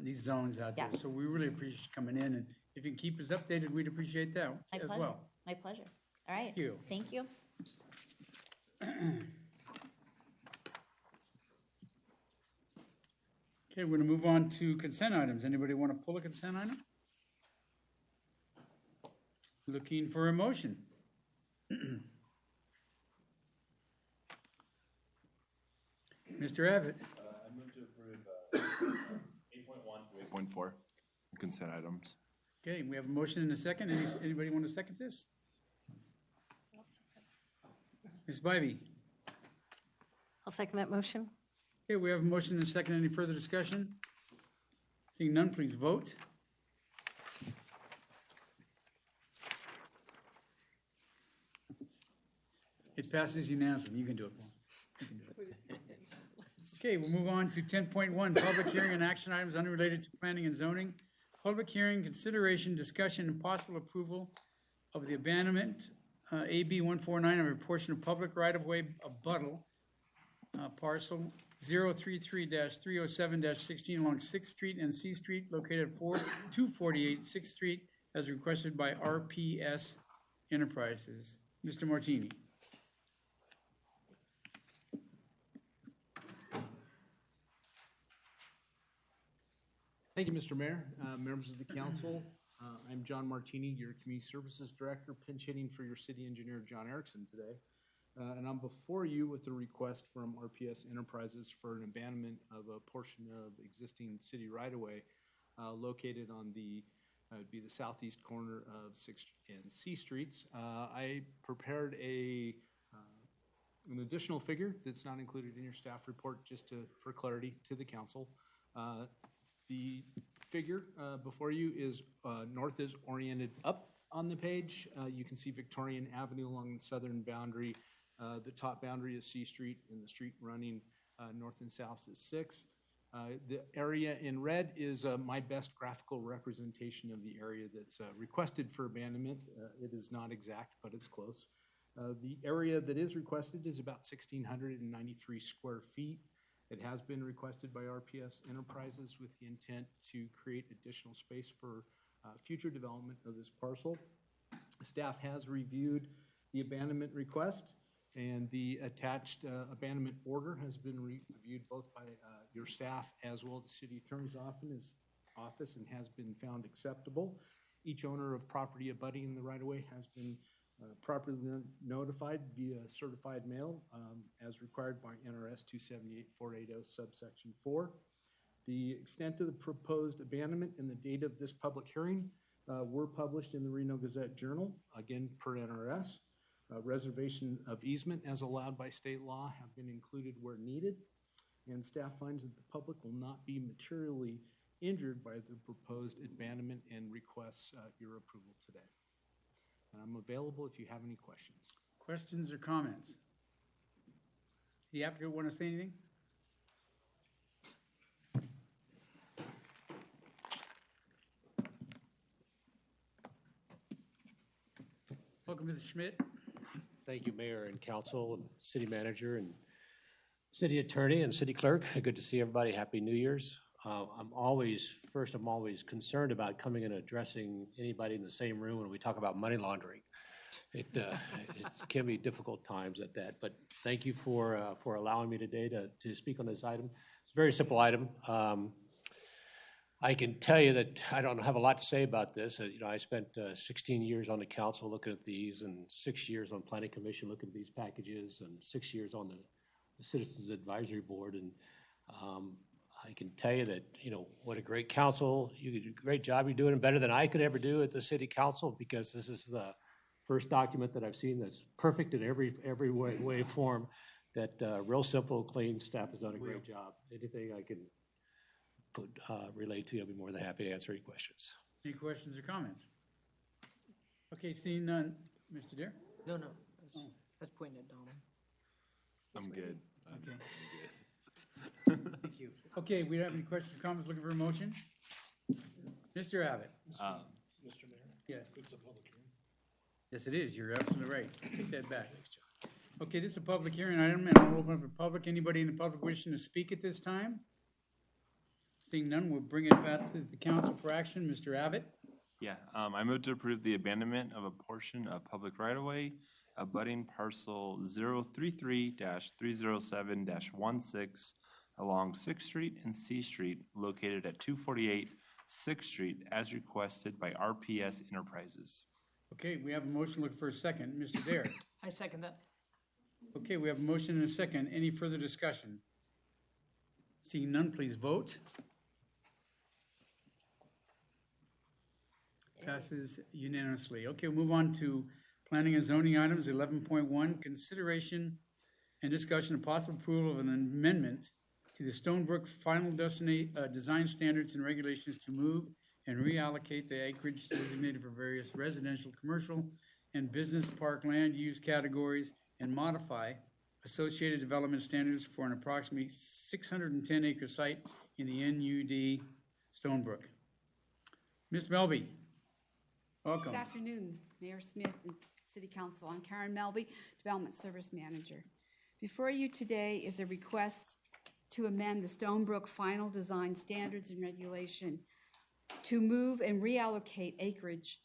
these zones out there, Yeah. so we really appreciate you coming in, and if you can keep us updated, we'd appreciate that my as pleasure. well. My pleasure. All right. Thank you. Thank you. Okay, we're gonna move on to consent items. Anybody want to pull a consent item? Looking for a motion. Mr. Abbott, I move to approve 8.1 through 8.4 consent items. okay, we have a motion and a second. Anybody want to second this? Ms. Bybee? I'll second that motion. Okay, we have a motion and a second. Any further discussion? Seeing none, please vote. It passes unanimously. You can do it, Paul. You can do it. Okay, we'll move on to 10.1, public hearing and action items unrelated to planning and zoning. Public hearing, consideration, discussion, and possible approval of the abandonment, AB 149, of a portion of public right-of-way abuttal, parcel 033-307-16 along 6th Street and C Street, located at 248 6th Street, as requested by RPS Enterprises. Mr. Martini. Thank you, Mr. Mayor, members of the council. I'm John Martini, your Community Services Director, pinch hitting for your city engineer, John Erickson, today. And I'm before you with a request from RPS Enterprises for an abandonment of a portion of existing city right-of-way located on the southeast corner of 6th and C Streets. I prepared an additional figure that's not included in your staff report, just for clarity to the council. The figure before you is north is oriented up on the page. You can see Victorian Avenue along the southern boundary. The top boundary is C Street, and the street running north and south is 6th. The area in red is my best graphical representation of the area that's requested for abandonment. It is not exact, but it's close. The area that is requested is about 1,693 square feet. It has been requested by RPS Enterprises with the intent to create additional space for future development of this parcel. Staff has reviewed the abandonment request, and the attached abandonment order has been reviewed both by your staff as well as the city attorney's office and has been found acceptable. Each owner of property abutting the right-of-way has been properly notified via certified mail as required by NRS 278480 subsection 4. The extent of the proposed abandonment and the date of this public hearing were published in the Reno Gazette Journal, again per NRS. Reservation of easement as allowed by state law have been included where needed, and staff finds that the public will not be materially injured by the proposed abandonment and requests your approval today. And I'm available if you have any questions. Questions or comments? The applicant want to say anything? Welcome, Mr. Schmidt. Thank you, Mayor and Council and City Manager and City Attorney and City Clerk. Good to see everybody. Happy New Year's. I'm always concerned about coming and addressing anybody in the same room when we talk about money laundering. It can be difficult times at that, but thank you for allowing me today to speak on this item. It's a very simple item. I can tell you that I don't have a lot to say about this. I spent 16 years on the council looking at these, and 6 years on Planning Commission looking at these packages, and 6 years on the Citizens Advisory Board. And I can tell you that, what a great council. You did a great job. You're doing it better than I could ever do at the city council, because this is the first document that I've seen that's perfect in every way, form, that real simple, clean. Staff has done a great job. Anything I can relate to you, I'll be more than happy to answer any questions. Any questions or comments? Okay, seeing none. Mr. Dare? No, no, that's pointing at Donald. I'm good. Okay. I'm good. Thank you. Okay, we don't have any questions or comments, looking for a motion? Mr. Abbott? Mr. Mayor? Yes. It's a public hearing. Yes, it is, you're absolutely right. Take that back. Okay, this is a public hearing item, and I'll open up the public. Anybody in the public wishing to speak at this time? Seeing none, we'll bring it back to the council for action. Mr. Abbott? Yeah, I move to approve the abandonment of a portion of public right-of-way abutting parcel 033-307-16 along Sixth Street and C Street located at 248 Sixth Street as requested by RPS Enterprises. Okay, we have a motion, looking for a second. Mr. Dare? I second that. Okay, we have a motion and a second. Any further discussion? Seeing none, please vote. Passes unanimously. Okay, we'll move on to planning and zoning items. 11.1, consideration and discussion of possible approval of an amendment to the Stonebrook Final Design Standards and Regulations to move and reallocate the acreage designated for various residential, commercial, and business park land use categories and modify associated development standards for an approximately 610-acre site in the NUD Stonebrook. Ms. Melby, welcome. Good afternoon, Mayor Smith and City Council. I'm Karen Melby, Development Service Manager. Before you today is a request to amend the Stonebrook Final Design Standards and Regulation to move and reallocate acreage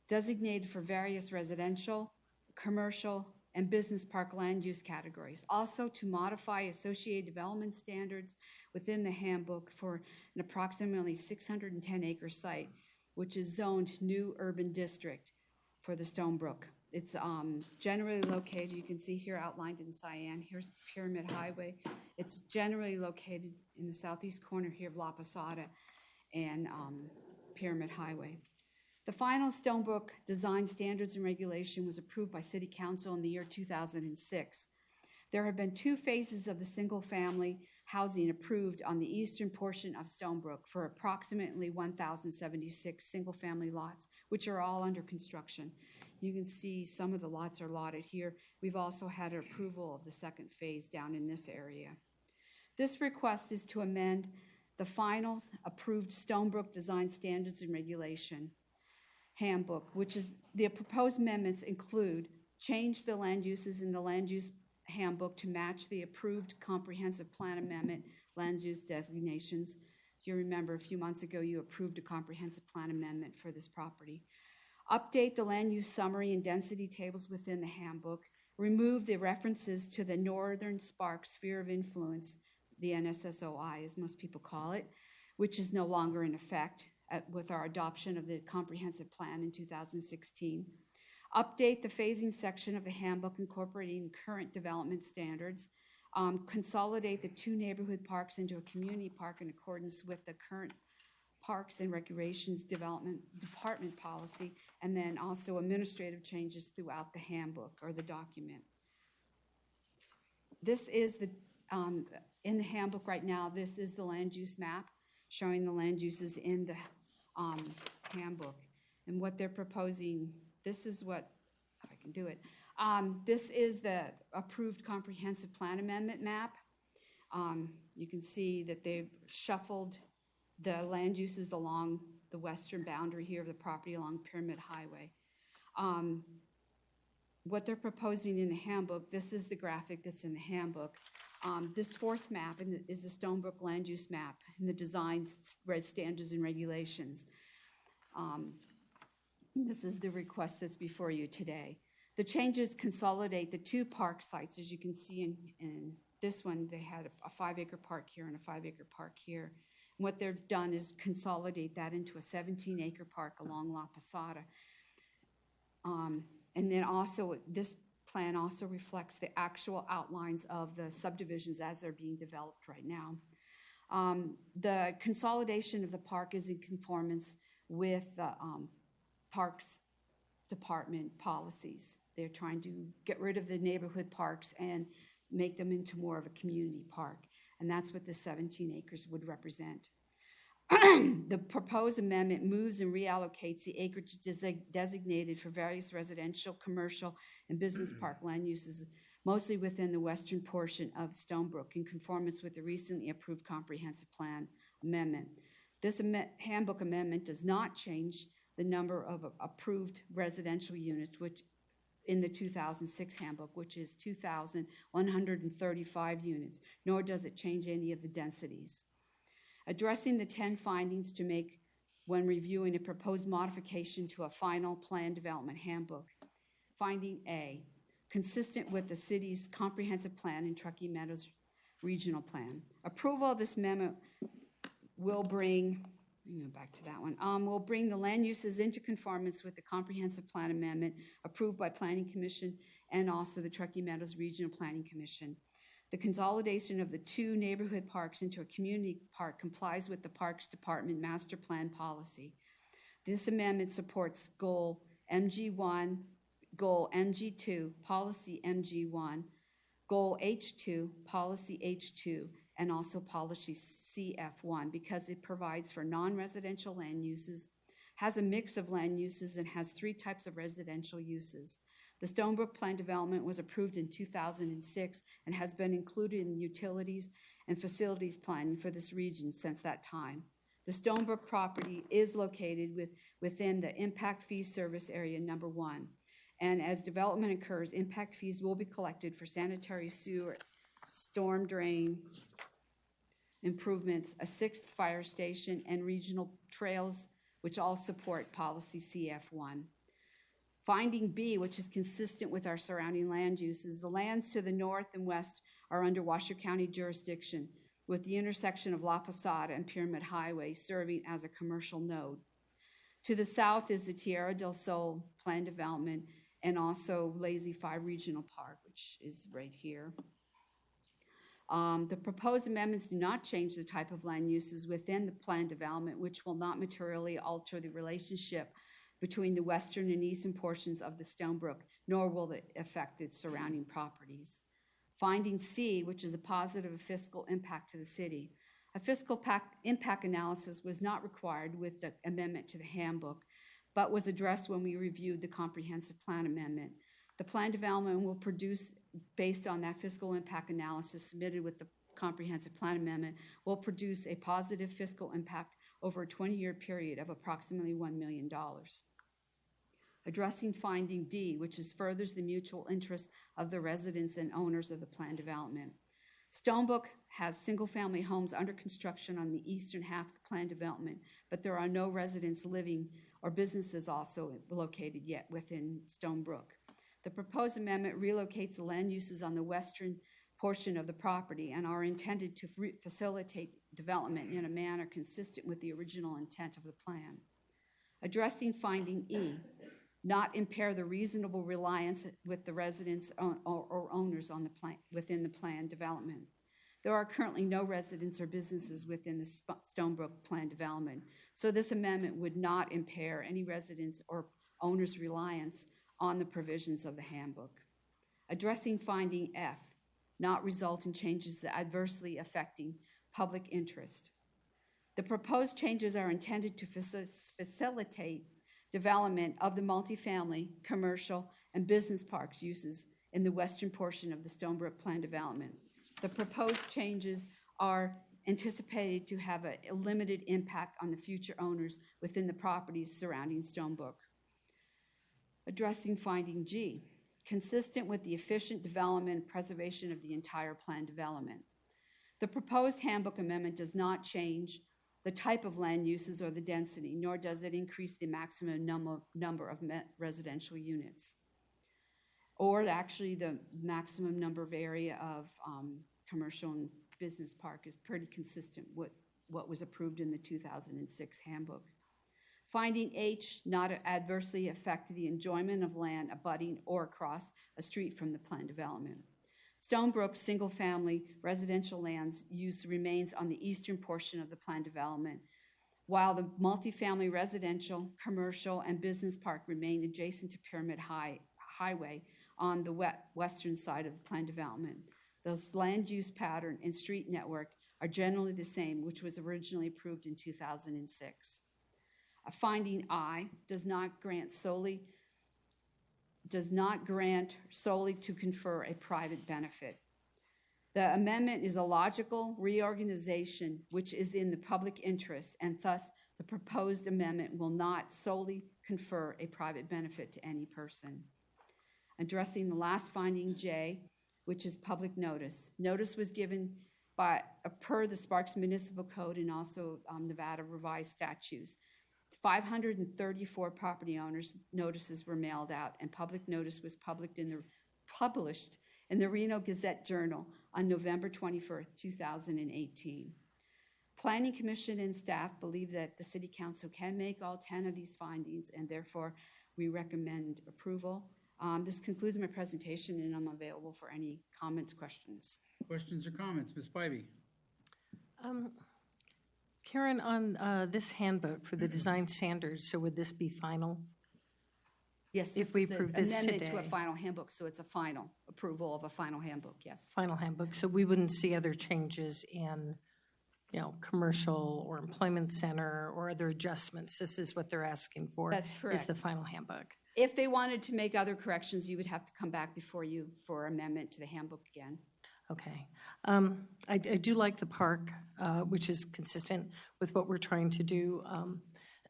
designated for various residential, commercial, and business park land use categories. Also to modify associated development standards within the handbook for an approximately 610-acre site, which is zoned new urban district for the Stonebrook. It's generally located, you can see here outlined in cyan, here's Pyramid Highway. It's generally located in the southeast corner here of La Posada and Pyramid Highway. The final Stonebrook Design Standards and Regulation was approved by City Council in the year 2006. There have been 2 phases of the single-family housing approved on the eastern portion of Stonebrook for approximately 1,076 single-family lots, which are all under construction. You can see some of the lots are lotted here. We've also had approval of the second phase down in this area. This request is to amend the final approved Stonebrook Design Standards and Regulation handbook, which is the proposed amendments include change the land uses in the land use handbook to match the approved comprehensive plan amendment land use designations. If you remember, a few months ago, you approved a comprehensive plan amendment for this property. Update the land use summary and density tables within the handbook. Remove the references to the Northern Spark Sphere of Influence, the NSSOI, as most people call it, which is no longer in effect with our adoption of the comprehensive plan in 2016. Update the phasing section of the handbook incorporating current development standards. Consolidate the 2 neighborhood parks into a community park in accordance with the current Parks and Recreations Development Department policy, and then also administrative changes throughout the handbook or the document. This is the, in the handbook right now, this is the land use map showing the land uses in the handbook. And what they're proposing, this is what, if I can do it, this is the approved comprehensive plan amendment map. You can see that they've shuffled the land uses along the western boundary here of the property along Pyramid Highway. What they're proposing in the handbook, this is the graphic that's in the handbook. This 4th map is the Stonebrook land use map and the design standards and regulations. This is the request that's before you today. The changes consolidate the 2 park sites. As you can see in this one, they had a 5-acre park here and a 5-acre park here. And what they've done is consolidate that into a 17-acre park along La Posada. And then also, this plan also reflects the actual outlines of the subdivisions as they're being developed right now. The consolidation of the park is in conformance with the Parks Department policies. They're trying to get rid of the neighborhood parks and make them into more of a community park. And that's what the 17 acres would represent. The proposed amendment moves and reallocates the acreage designated for various residential, commercial, and business park land uses, mostly within the western portion of Stonebrook, in conformance with the recently approved comprehensive plan amendment. This handbook amendment does not change the number of approved residential units, which in the 2006 handbook, which is 2,135 units, nor does it change any of the densities. Addressing the 10 findings to make when reviewing a proposed modification to a final plan development handbook. Finding A, consistent with the city's comprehensive plan and Truckee Meadows regional plan. Approval of this amendment will bring, back to that one, will bring the land uses into conformance with the comprehensive plan amendment approved by Planning Commission and also the Truckee Meadows Regional Planning Commission. The consolidation of the 2 neighborhood parks into a community park complies with the Parks Department master plan policy. This amendment supports goal MG1, goal MG2, policy MG1, goal H2, policy H2, and also policy CF1 because it provides for non-residential land uses, has a mix of land uses, and has 3 types of residential uses. The Stonebrook Plan Development was approved in 2006 and has been included in utilities and facilities planning for this region since that time. The Stonebrook property is located within the Impact Fee Service Area Number 1. And as development occurs, impact fees will be collected for sanitary sewer, storm drain improvements, a 6th fire station, and regional trails, which all support policy CF1. Finding B, which is consistent with our surrounding land uses, the lands to the north and west are under Washoe County jurisdiction, with the intersection of La Posada and Pyramid Highway serving as a commercial node. To the south is the Tierra del Sol Plan Development and also Lazy 5 Regional Park, which is right here. The proposed amendments do not change the type of land uses within the plan development, which will not materially alter the relationship between the western and eastern portions of the Stonebrook, nor will it affect its surrounding properties. Finding C, which is a positive fiscal impact to the city. A fiscal impact analysis was not required with the amendment to the handbook, but was addressed when we reviewed the comprehensive plan amendment. The plan development will produce, based on that fiscal impact analysis submitted with the comprehensive plan amendment, will produce a positive fiscal impact over a 20-year period of approximately $1 million. Addressing finding D, which furthers the mutual interest of the residents and owners of the plan development. Stonebrook has single-family homes under construction on the eastern half of the plan development, but there are no residents living or businesses also located yet within Stonebrook. The proposed amendment relocates the land uses on the western portion of the property and are intended to facilitate development in a manner consistent with the original intent of the plan. Addressing finding E, not impair the reasonable reliance with the residents or owners on the plan, within the plan development. There are currently no residents or businesses within the Stonebrook plan development, so this amendment would not impair any residents or owners' reliance on the provisions of the handbook. Addressing finding F, not result in changes adversely affecting public interest. The proposed changes are intended to facilitate development of the multifamily, commercial, and business parks uses in the western portion of the Stonebrook plan development. The proposed changes are anticipated to have a limited impact on the future owners within the properties surrounding Stonebrook. Addressing finding G, consistent with the efficient development and preservation of the entire plan development. The proposed handbook amendment does not change the type of land uses or the density, nor does it increase the maximum number of residential units, or actually the maximum number of area of commercial and business park is pretty consistent with what was approved in the 2006 handbook. Finding H, not adversely affect the enjoyment of land abutting or across a street from the plan development. Stonebrook's single-family residential lands use remains on the eastern portion of the plan development, while the multifamily residential, commercial, and business park remain adjacent to Pyramid Highway on the western side of the plan development. Those land use pattern and street network are generally the same, which was originally approved in 2006. Finding I does not grant solely to confer a private benefit. The amendment is a logical reorganization which is in the public interest, and thus the proposed amendment will not solely confer a private benefit to any person. Addressing the last finding J, which is public notice. Notice was given per the Sparks Municipal Code and also Nevada revised statutes. 534 property owners' notices were mailed out, and public notice was published in the Reno Gazette-Journal on November 21st, 2018. Planning Commission and staff believe that the City Council can make all 10 of these findings, and therefore we recommend approval. This concludes my presentation, and I'm available for any comments, questions. Questions or comments? Ms. Spivey? Karen, on this handbook for the design standards, so would this be final? Yes, If this we is an approve this amendment to a today. final handbook, so it's a final approval of a final handbook, yes. Final handbook, so we wouldn't see other changes in, commercial or employment center or other adjustments. This is what they're asking for. That's Is correct. the final handbook. If they wanted to make other corrections, you would have to come back before you for amendment to the handbook again. Okay. I do like the park, which is consistent with what we're trying to do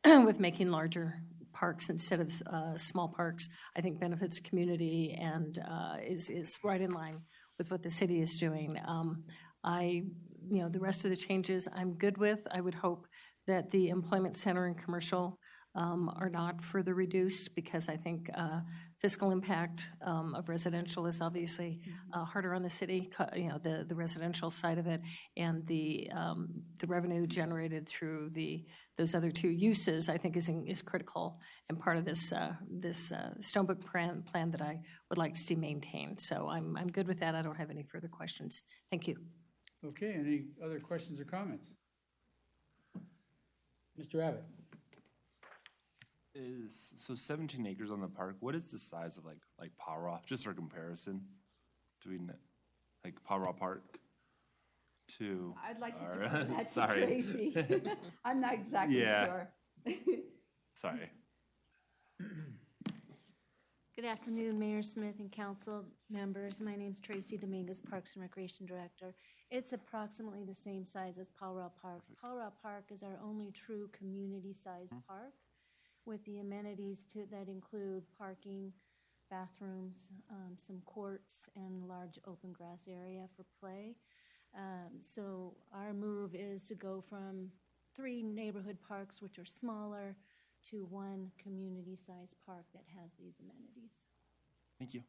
with making larger parks instead of small parks. I think benefits community and is right in line with what the city is doing. The rest of the changes I'm good with. I would hope that the employment center and commercial are not further reduced, because I think fiscal impact of residential is obviously harder on the city, the residential side of it, and the revenue generated through those other two uses, I think is critical and part of this Stonebrook plan that I would like to see maintained. So I'm good with that. I don't have any further questions. Thank you. Okay, any other questions or comments? Mr. Abbott? So 17 acres on the park, what is the size of like Powraw, just for comparison? Do we know, like Powraw Park to? I'd like to our- defer that to Sorry. Tracy. I'm not exactly Yeah. sure. Sorry. Good afternoon, Mayor Smith and council members. My name's Tracy Dominguez, Parks and Recreation Director. It's approximately the same size as Powraw Park. Powraw Park is our only true community-sized park with the amenities that include parking, bathrooms, some courts, and large open grass area for play. So our move is to go from 3 neighborhood parks, which are smaller, to 1 community-sized park that has these amenities. Thank you.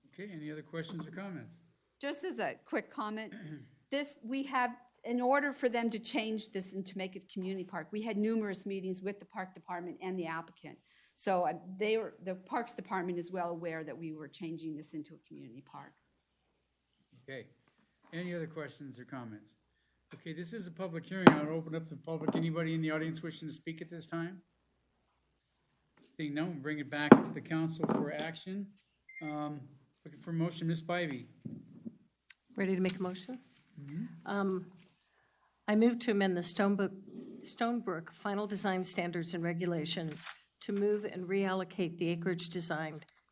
Okay, any other questions or comments? Just as a quick comment, in order for them to change this and to make it a community park, we had numerous meetings with the park department and the applicant. So the Parks Department is well aware that we were changing this into a community park. Okay, any other questions or comments? Okay, this is a public hearing. I'll open up to the public. Anybody in the audience wishing to speak at this time? Seeing none, we'll bring it back to the council for action. Looking for a motion, Ms. Spivey. Ready to make a motion? I move to amend the Stonebrook Final Design Standards and Regulations to move and reallocate the acreage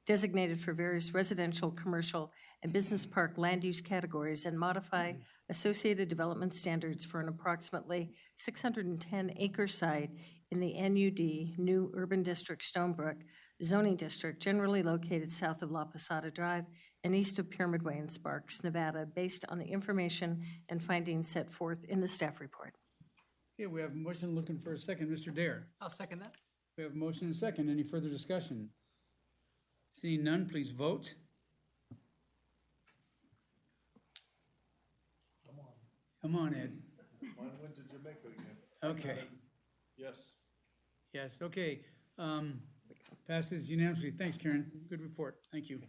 designated for various residential, commercial, and business park land use categories, and modify associated development standards for an approximately 610-acre site in the NUD, New Urban District Stonebrook zoning district, generally located south of La Posada Drive and east of Pyramid Way in Sparks, Nevada, based on the information and findings set forth in the staff report. Okay, we have a motion. Looking for a second. Mr. Dare. I'll second that. We have a motion and a second. Any further discussion? Seeing none, please vote. Come on, Ed. Mine went to Jamaica again. Okay. Yes. Yes, okay. Passes unanimously. Thanks, Karen. Good report. Thank you.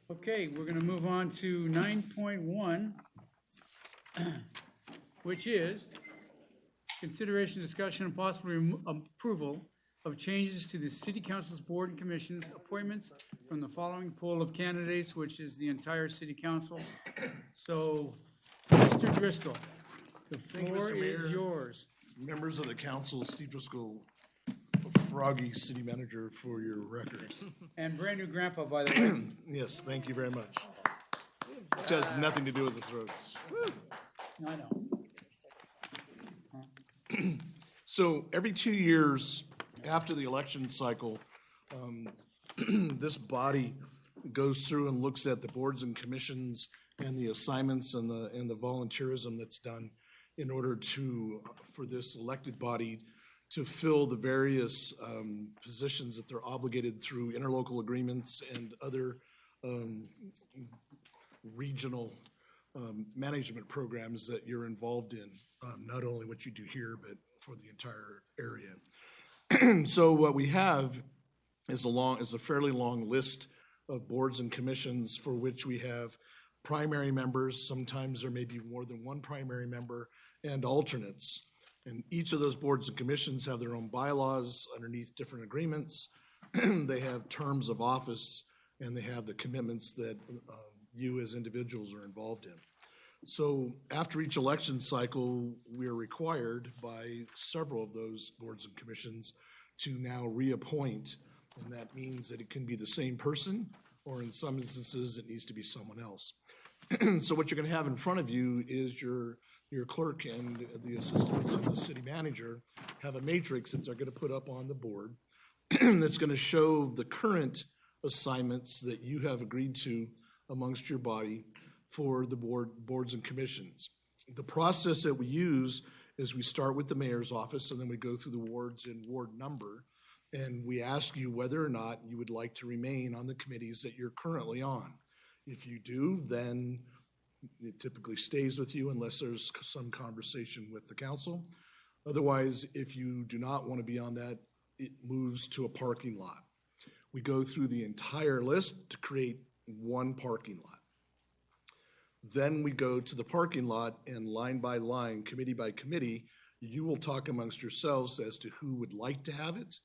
Okay, we're going to move on to 9.1, which is consideration, discussion, and possible approval of changes to the City Council's board and commissions appointments from the following pool of candidates, which is the entire City Council. So Mr. Driscoll, the Thank you, floor Mr. is Mayor. yours. Members of the council, Steve Driscoll, Froggy City Manager, for your records. And brand new grandpa, by the way. Yes, thank you very much. Which has nothing to do with the throat. I know. So every 2 years after the election cycle, this body goes through and looks at the boards and commissions and the assignments and the volunteerism that's done in order to, for this elected body to fill the various positions that they're obligated through interlocal agreements and other regional management programs that you're involved in, not only what you do here, but for the entire area. So what we have is a fairly long list of boards and commissions for which we have primary members. Sometimes there may be more than one primary member, and alternates. And each of those boards and commissions have their own bylaws underneath different agreements. They have terms of office, and they have the commitments that you as individuals are involved in. So after each election cycle, we are required by several of those boards and commissions to now reappoint. And that means that it can be the same person, or in some instances, it needs to be someone else. So what you're gonna have in front of you is your clerk and the assistant to the city manager have a matrix that they're gonna put up on the board that's gonna show the current assignments that you have agreed to amongst your body for the boards and commissions. The process that we use is we start with the mayor's office, and then we go through the wards in ward number, and we ask you whether or not you would like to remain on the committees that you're currently on. If you do, then it typically stays with you unless there's some conversation with the council. Otherwise, if you do not want to be on that, it moves to a parking lot. We go through the entire list to create one parking lot. Then we go to the parking lot, and line by line, committee by committee, you will talk amongst yourselves as to who would like to have it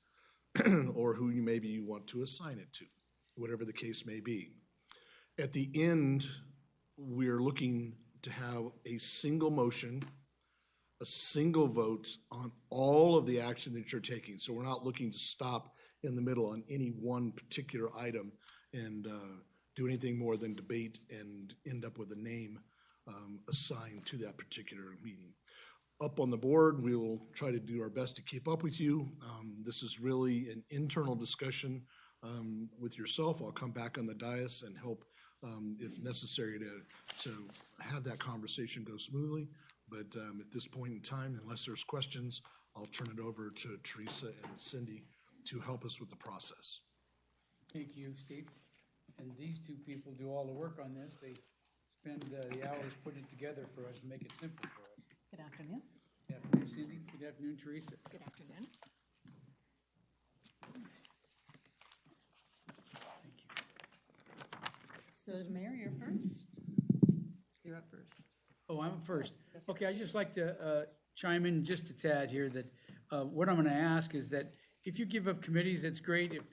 or who maybe you want to assign it to, whatever the case may be. At the end, we're looking to have a single motion, a single vote on all of the action that you're taking. So we're not looking to stop in the middle on any one particular item and do anything more than debate and end up with a name assigned to that particular meeting. Up on the board, we will try to do our best to keep up with you. This is really an internal discussion with yourself. I'll come back on the dais and help if necessary to have that conversation go smoothly. But at this point in time, unless there's questions, I'll turn it over to Teresa and Cindy to help us with the process. Thank you, Steve. And these two people do all the work on this. They spend the hours putting it together for us and make it simple for us. Good afternoon. Good afternoon, Cindy. Good afternoon, Teresa. Good afternoon. So Mayor, you're first. You're up first. Oh, I'm first. Okay, I'd just like to chime in just a tad here that what I'm gonna ask is that if you give up committees, that's great. If,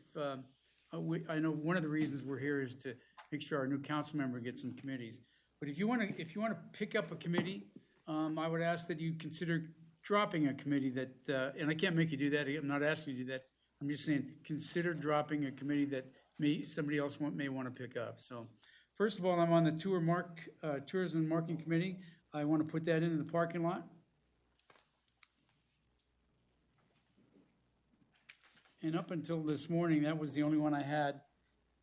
I know one of the reasons we're here is to make sure our new council member gets some committees. But if you wanna pick up a committee, I would ask that you consider dropping a committee that, and I can't make you do that. I'm not asking you to do that. I'm just saying, consider dropping a committee that somebody else may wanna pick up. So, first of all, I'm on the Tourism and Marketing Committee. I want to put that into the parking lot. And up until this morning, that was the only one I had.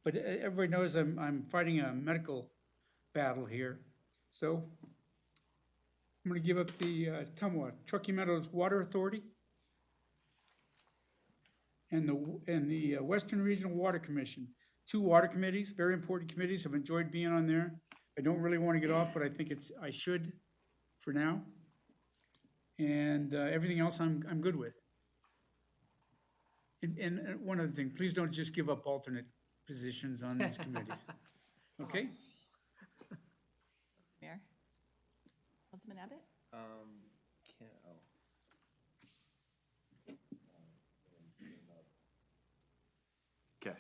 But everybody knows I'm fighting a medical battle here. So I'm going to give up the Truckee Meadows Water Authority and the Western Regional Water Commission. 2 water committees, very important committees. I've enjoyed being on there. I don't really want to get off, but I think I should for now. And everything else I'm good with. And one other thing, please don't just give up alternate positions on these committees. Okay? Mayor? Councilman Abbott? Okay.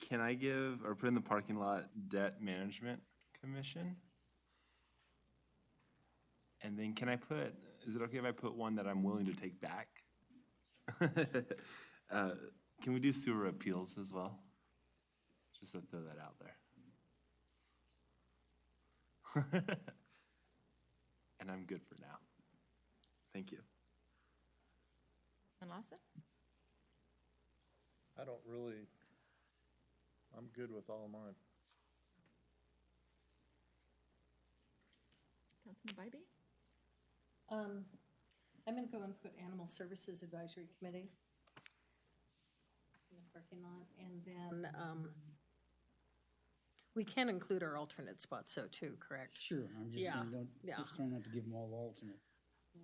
Can I give or put in the parking lot debt management commission? And then is it okay if I put one that I'm willing to take back? Can we do sewer appeals as well? Just to throw that out there. And I'm good for now. Thank you. And Lawson? I don't really, I'm good with all mine. Councilman Bybee? I'm gonna go and put Animal Services Advisory Committee in the parking lot, and then, we can include our alternate spots, so too, correct? Sure, I'm just Yeah, saying, yeah. just try not to give them all alternate.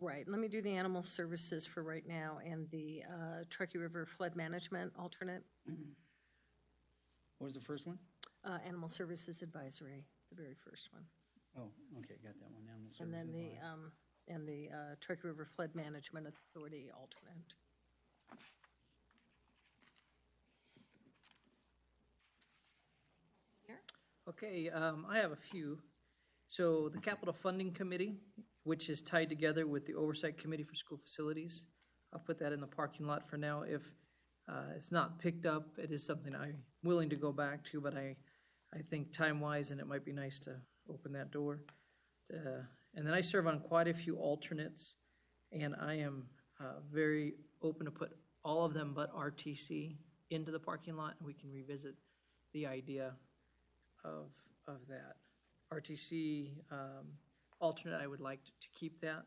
Right, let me do the Animal Services for right now, and the, Truckee River Flood Management alternate, What was the first one? Animal Services Advisory, the very first one. Oh, okay, got that one, Animal And Service then the, Advisory. and the Truckee River Flood Management Authority alternate. Okay, I have a few. So the Capital Funding Committee, which is tied together with the Oversight Committee for School Facilities. I'll put that in the parking lot for now. If it's not picked up, it is something I'm willing to go back to, but I think time-wise, and it might be nice to open that door. And then I serve on quite a few alternates, and I am very open to put all of them but RTC into the parking lot, and we can revisit the idea of that. RTC alternate, I would like to keep that.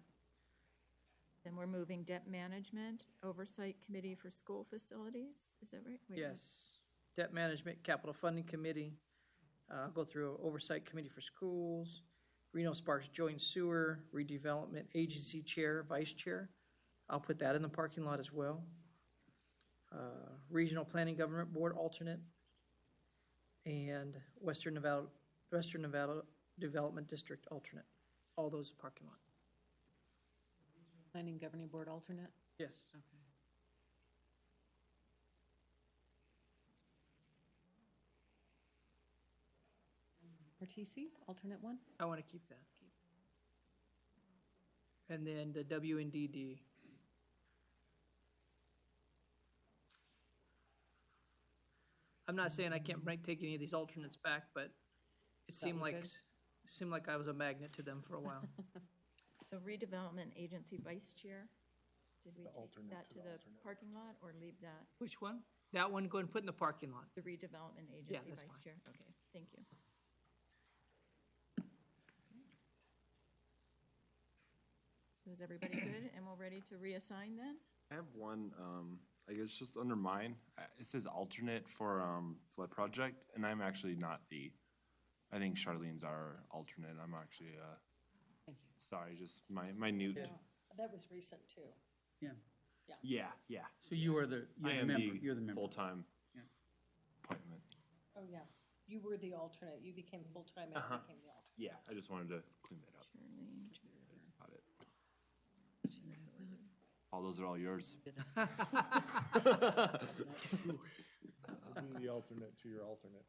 Then we're moving Debt Management Oversight Committee for School Facilities, is that right? Wait, Yes, Debt Management, Capital Funding Committee, I'll go through Oversight Committee for Schools, Reno Sparks Joint Sewer, Redevelopment Agency Chair, Vice Chair. I'll put that in the parking lot as well. Regional Planning Government Board alternate, and Western Nevada Development District alternate. All those parking lot. Planning Governing Board alternate? Yes. RTC, alternate one? I want to keep that. And then the WNDD. I'm not saying I can't take any of these alternates back, but it seemed we like, could. I was a magnet to them for a while. So Redevelopment Agency Vice Chair, did we The take alternate that to to the the alternate. parking lot or leave that? Which one? That one, go and put in the parking lot. The Redevelopment Agency that's Vice fine. Chair? Okay, thank you. So is everybody good and we're ready to reassign then? I have one, I guess just under mine, it says alternate for, flood project, and I'm actually not I think Charlene's our alternate, I'm actually, Thank you. sorry, just my minute. That was recent too. Yeah. So you're the member, you're the member. Full-time Yeah. appointment. Oh, yeah. You were the alternate. You became full-time and I became the alternate. Yeah, I just wanted to clean that up. Charlene. That's about it. All those are all yours. Be the alternate to your alternate.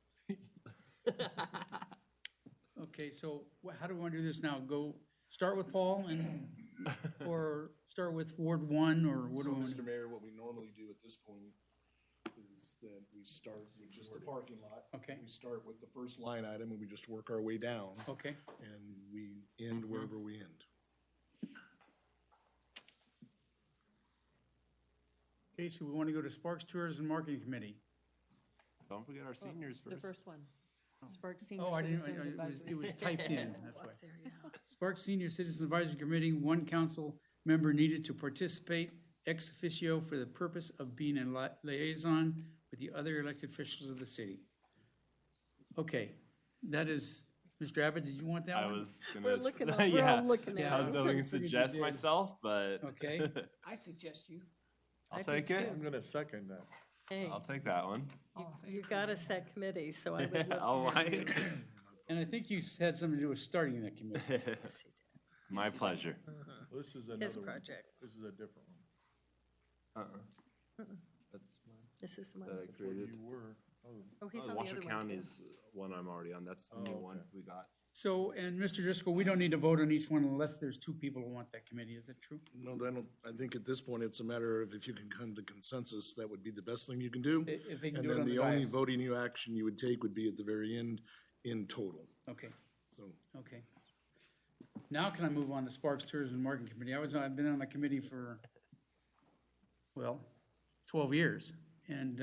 Okay, so how do we want to do this now? Start with Paul or start with Ward 1, or what So, do we want to Mr. do? Mayor, what we normally do at this point is that we start with just the parking lot. Okay. We start with the first line item and we just work our way down. Okay. And we end wherever we end. Okay, so we want to go to Sparks Tourism Marketing Committee. Don't forget our seniors The first. first one. Sparks Senior Oh, I didn't, Citizens Advisory. it was typed in, that's why. Up there, yeah. Sparks Senior Citizens Advisory Committee, one council member needed to participate ex officio for the purpose of being a liaison with the other elected officials of the city. Okay, that is, Mr. Abbott, did you want that I one? was We're gonna, looking at- we're yeah, all looking at I was it. going to Figured you suggest did. myself, but. Okay. I suggest you. I'll I do take it. I'm gonna second that. Hey, I'll take that one. you got us that committee, so I would All love to have right. you. And I think you had something to do with starting that committee. My pleasure. Well, this is another His one. project. This is a different one. That's mine. This is the one. That I That's what created. you were. Oh, Oh, he's on the Washoe other one County too. is one I'm already on. That's the new Oh, one okay. we got. So, and Mr. Driscoll, we don't need to vote on each one unless there's two people who want that committee, is that true? No, then, I think at this point, it's a matter of if you can come to consensus, that would be the best thing you can do. If they can And do it then on the the only dais. voting you action you would take would be at the very end in total, Okay, so. okay. Now can I move on to Sparks Tourism and Marketing Committee? I've been on the committee for, well, 12 years. And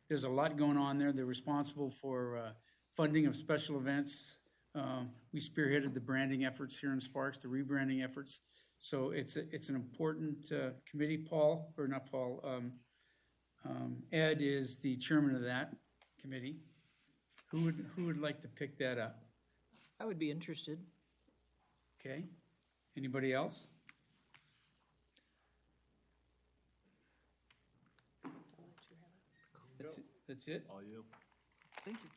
there's a lot going on there. They're responsible for funding of special events. We spearheaded the branding efforts here in Sparks, the rebranding efforts. So it's an important committee. Ed is the chairman of that committee. Who would like to pick that up? I would be interested. Okay, anybody else? That's it? All you. Thank you.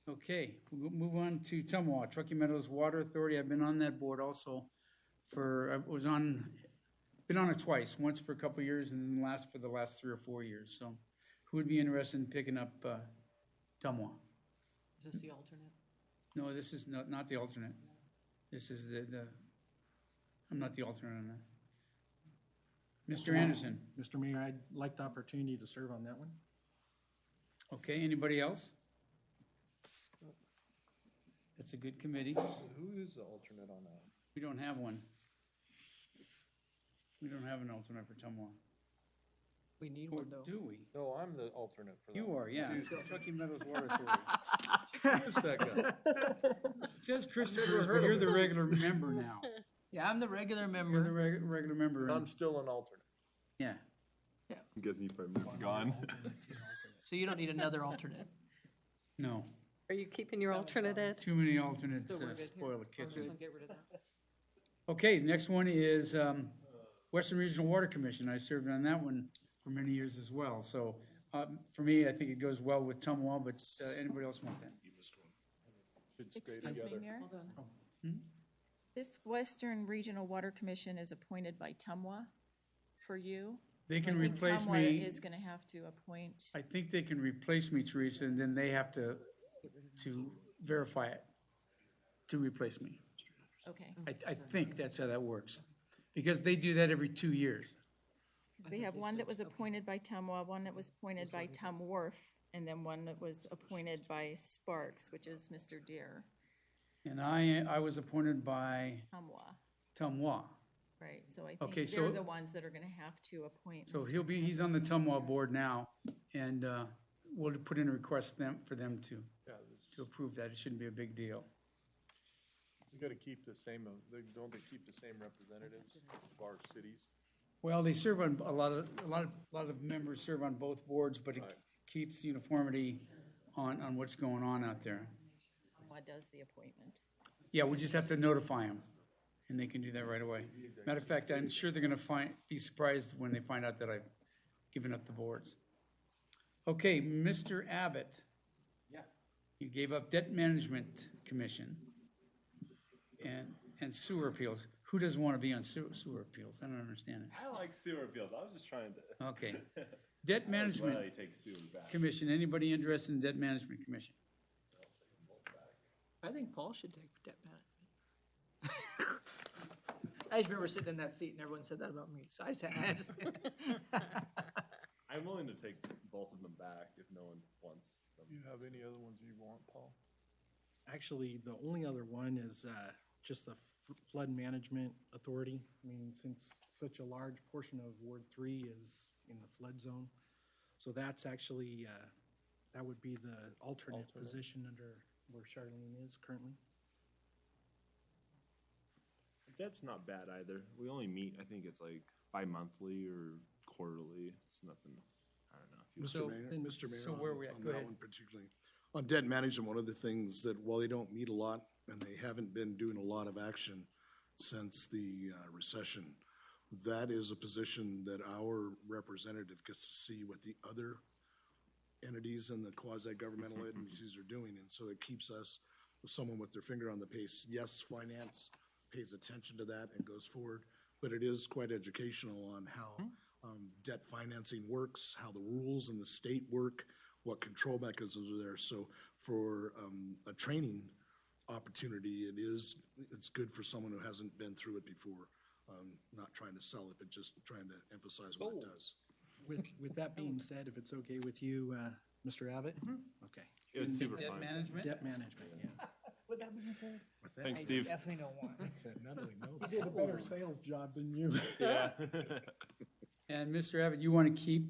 Okay, we'll move on to Tumwater, Truckee Meadows Water Authority. I've been on that board also been on it twice, once for a couple of years and then for the last 3 or 4 years. So who would be interested in picking up Tumwa? Is this the alternate? No, this is not the alternate. This is I'm not the alternate on that. Mr. Anderson. Mr. Mayor, I'd like the opportunity to serve on that one. Okay, anybody else? That's a good committee. Who is the alternate on that? We don't have one. We don't have an alternate for Tumwa. We need Or one, though. do we? No, I'm the alternate for that. You are, yeah. Who's- Truckee Meadows Water Authority. Who's that guy? It says Christopher, but you're the regular member now. Yeah, I'm the regular You're the member. regular member. But and- I'm still an alternate. Yeah. I'm guessing you probably moved gone. So you don't need another alternate. No, Are you keeping your alternate, Ed? too many alternates So we're good here. spoil the We're kitchen. just gonna get rid of that. Okay, next one is Western Regional Water Commission. I served on that one for many years as well. So for me, I think it goes well with Tumwa, but anybody else want that? You missed one. Should stay Excuse me, together. Mayor? Hold on. Hmm? This Western Regional Water Commission is appointed by TUMWA for you? They So can I think replace TUMWA me. is gonna have to appoint, I think they can replace me, Teresa, and then they have to verify it to replace me. okay. I think that's how that works. Because they do that every 2 years. We have one that was appointed by TUMWA, one that was appointed by TUMWRF, and then one that was appointed by Sparks, which is Mr. Deere, And I was appointed by TUMWA, Tumwa. right? So I Okay, think so- they're the ones that are gonna have to appoint. So Mr. he's on the Tumwa board now, and we'll put in a request for them to approve that. It shouldn't be a big deal. You gotta keep the same, don't they keep the same representatives as far as cities? Well, they serve on, a lot of members serve on both boards, but it keeps uniformity on what's going on out there. TUMWA does the appointment. Yeah, we just have to notify them, and they can do that right away. Matter of fact, I'm sure they're gonna be surprised when they find out that I've given up the boards. Okay, Mr. Abbott. Yeah. You gave up Debt Management Commission and sewer appeals. Who doesn't want to be on sewer appeals? I don't understand it. I like sewer appeals. I was just trying to. Okay. Debt Management Well, you take sewer back. Commission, anybody interested in Debt Management Commission? I think Paul should take debt management. I just remember sitting in that seat and everyone said that about me, so I just had to ask. I'm willing to take both of them back if no one wants them. You have any other ones you want, Paul? Actually, the only other one is just the Flood Management Authority. I mean, since such a large portion of Ward 3 is in the flood zone. So that's actually, that would be the alternate position under where Charlene is currently. That's not bad either. We only meet, I think it's like bi-monthly or quarterly. It's nothing, I don't know. If you- Mr. Mayor, so where are we at? on Go that ahead. one particularly. On debt management, one of the things that while they don't meet a lot and they haven't been doing a lot of action since the recession, that is a position that our representative gets to see what the other entities and the quasi-governmental entities are doing. And so it keeps us with someone with their finger on the pace. Yes, finance pays attention to that and goes forward, but it is quite educational on how debt financing works, how the rules in the state work, what control mechanisms are there. So for a training opportunity, it's good for someone who hasn't been through it before. Not trying to sell it, but just trying to emphasize what it does. With that being said, if it's okay with you, Mr. Abbott? Okay. It's super Debt fun. management? Debt management, yeah. Would that be said? Thanks, Steve. Definitely don't want. He did a better sales job than you. Yeah. And Mr. Abbott, you want to keep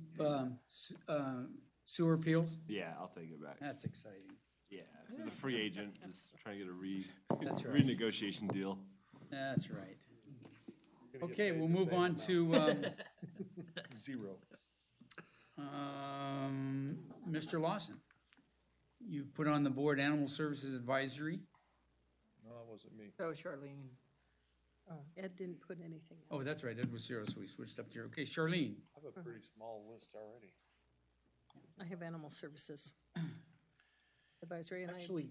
sewer appeals? Yeah, I'll take it back. That's exciting. Yeah, as a free agent, just trying to get a That's right. renegotiation deal. That's right. Okay, we'll move on to Zero. Mr. Lawson. You've put on the board Animal Services Advisory. No, that wasn't me. That was Charlene. Oh, Ed didn't put anything. Oh, that's right, Ed was zero, so we switched up here. Okay, Charlene. I have a pretty small list already. I have Animal Services Advisory, and I Actually,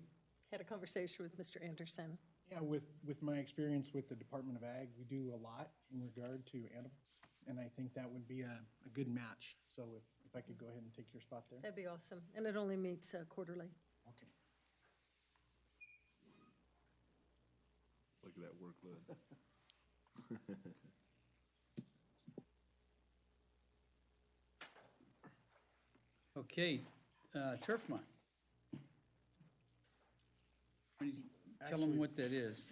had a conversation with Mr. Anderson. yeah, with my experience with the Department of Ag, we do a lot in regard to animals, and I think that would be a good match. So if I could go ahead and take your spot there? That'd be awesome, and it only meets quarterly. Okay. Look at that workload. Okay, Turf Month. Tell them Actually- what that is.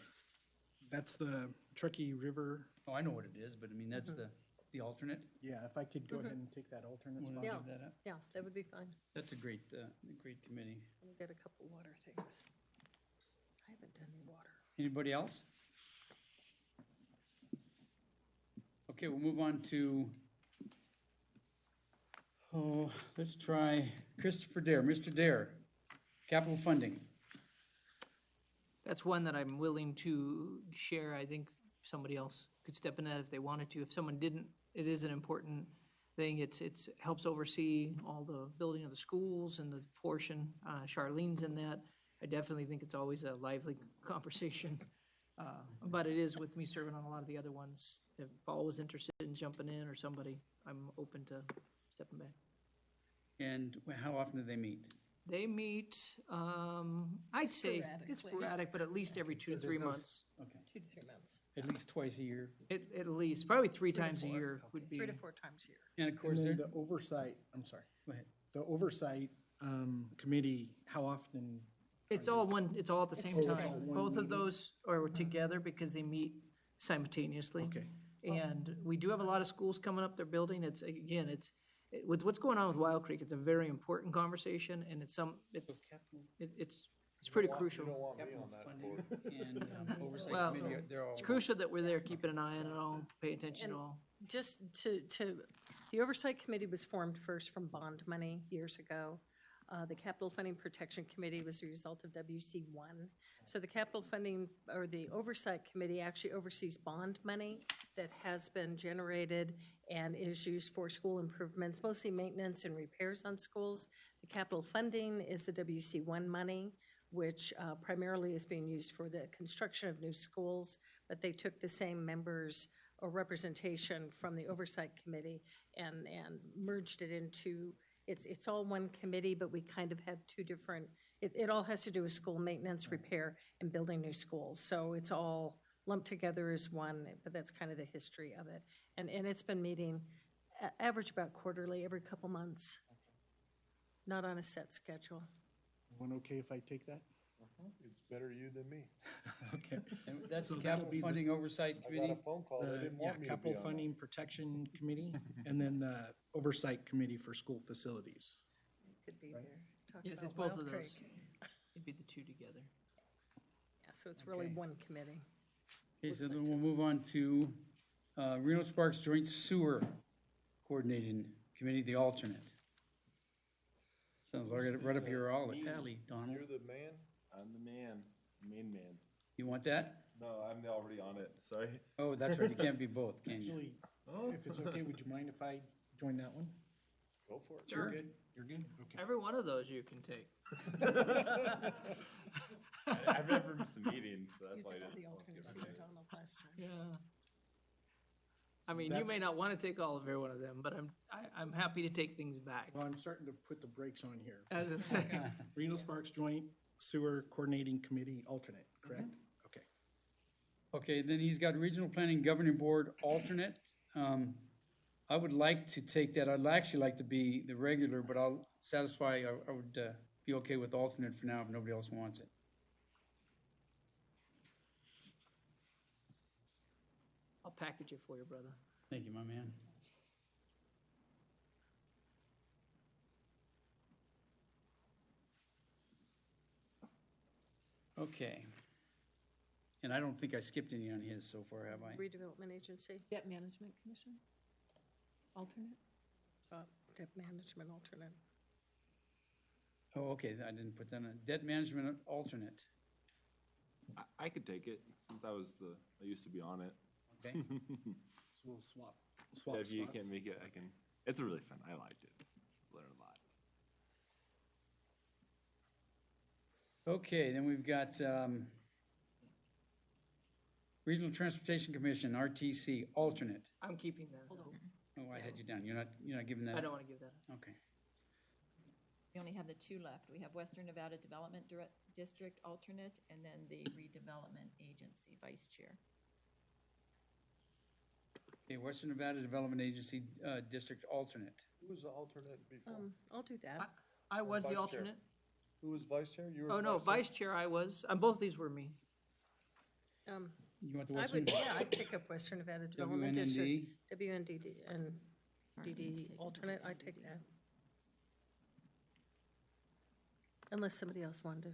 That's the Truckee River. Oh, I know what it is, but I mean, that's the alternate. Yeah, if I could go ahead and take that alternate Wanna spot. give Yeah. that up? Yeah, that would be fine. That's a great committee. We'll get a couple water things. I haven't done any water. Anybody else? Okay, we'll move on to, let's try Christopher Dare. Mr. Dare, capital funding. That's one that I'm willing to share. I think somebody else could step in that if they wanted to. If someone didn't, it is an important thing. It's helps oversee all the building of the schools and the portion. Charlene's in that. I definitely think it's always a lively conversation. But it is with me serving on a lot of the other ones. If Paul was interested in jumping in or somebody, I'm open to stepping back. And how often do they meet? They meet, I'd say it's Sporadically. sporadic, but at least every 2 to 3 months. Okay, 2 to 3 months. at least twice a year. At least, probably 3 to times a 4. year would be. 3 to 4 times a year. And of And course, then they're, the oversight, I'm sorry, go ahead. the oversight committee, how often? It's all at the same It's all time. one Both of meeting? those are together because they meet simultaneously. Okay. And we do have a lot of schools coming up, they're building. With what's going on with Wild Creek, it's a very important conversation and it's pretty crucial. You don't want me Capital on that funding board. and oversight Well, committee, they're all. it's crucial that we're there keeping an eye on it all, pay attention to all. Just the Oversight Committee was formed first from bond money years ago. The Capital Funding Protection Committee was the result of WC1. So the Capital Funding, or the Oversight Committee actually oversees bond money that has been generated and is used for school improvements, mostly maintenance and repairs on schools. The capital funding is the WC1 money, which primarily is being used for the construction of new schools, but they took the same members or representation from the Oversight Committee and merged it into, it's all one committee, but we kind of have two different, it all has to do with school maintenance, repair, and building new schools. So it's all lumped together as one, but that's kind of the history of it. And it's been meeting, average about quarterly, every couple months, not on a set schedule. Everyone okay if I take that? It's better you than me. Okay. And that's So the that'll capital be the- funding oversight I got committee. a phone call, they didn't want me to be Capital on that. Funding Protection Committee, and then the Oversight Committee for School Facilities. Could be there. Talk Yes, about it's both Wild of those. Creek. It'd be the two together. Yeah, so it's really Okay. one committee. Okay, so then we'll move on to Reno Sparks Joint Sewer Coordinating Committee, the alternate. Sounds like it right up your alley, Donald. You're the man? I'm the man, main man. You want that? No, I'm already on it, sorry. Oh, that's right, you can't be both, can you? Actually, if it's okay, would you mind if I join that one? Go for it. Sure. You're good? You're good? Okay. Every one of those you can take. I've never missed a meeting, so that's why I You didn't. got the want to alternates skip from a meeting. Donald last time. Yeah. I mean, you may not want to take all of every one of them, but I'm happy to take things back. Well, I'm starting to put the brakes on here. As I say. Reno Sparks Joint Sewer Coordinating Committee alternate, correct? Okay. Okay, then he's got Regional Planning Governing Board alternate. I would like to take that. I'd actually like to be the regular, but I'll satisfy, I would be okay with alternate for now if nobody else wants it. I'll package it for you, brother. Thank you, my man. Okay. And I don't think I skipped any on his so far, have I? Redevelopment Agency, Debt Management Commission, alternate? Debt Management Alternate. Oh, okay, I didn't put that on. Debt Management alternate. I could take it since I used to be on it. Okay. So we'll swap If you spots. can't make it, I can. It's really fun. I liked it. Learned a lot. Okay, then we've got Regional Transportation Commission, RTC, alternate. I'm keeping that. Oh, I had you down. You're not giving that? I don't want to give that up. Okay. We only have the two left. We have Western Nevada Development District alternate, and then the Redevelopment Agency Vice Chair. Okay, Western Nevada Development Agency, District alternate. Who was the alternate before? I'll do that. I was the Vice chair. alternate. Who was vice chair? You were Oh, no, vice chair I was. Both these were me. You want the I Western? would, yeah, I'd pick up Western Nevada Development WNND? District. WNDD and DD alternate, I'd take that. Unless somebody else wanted to.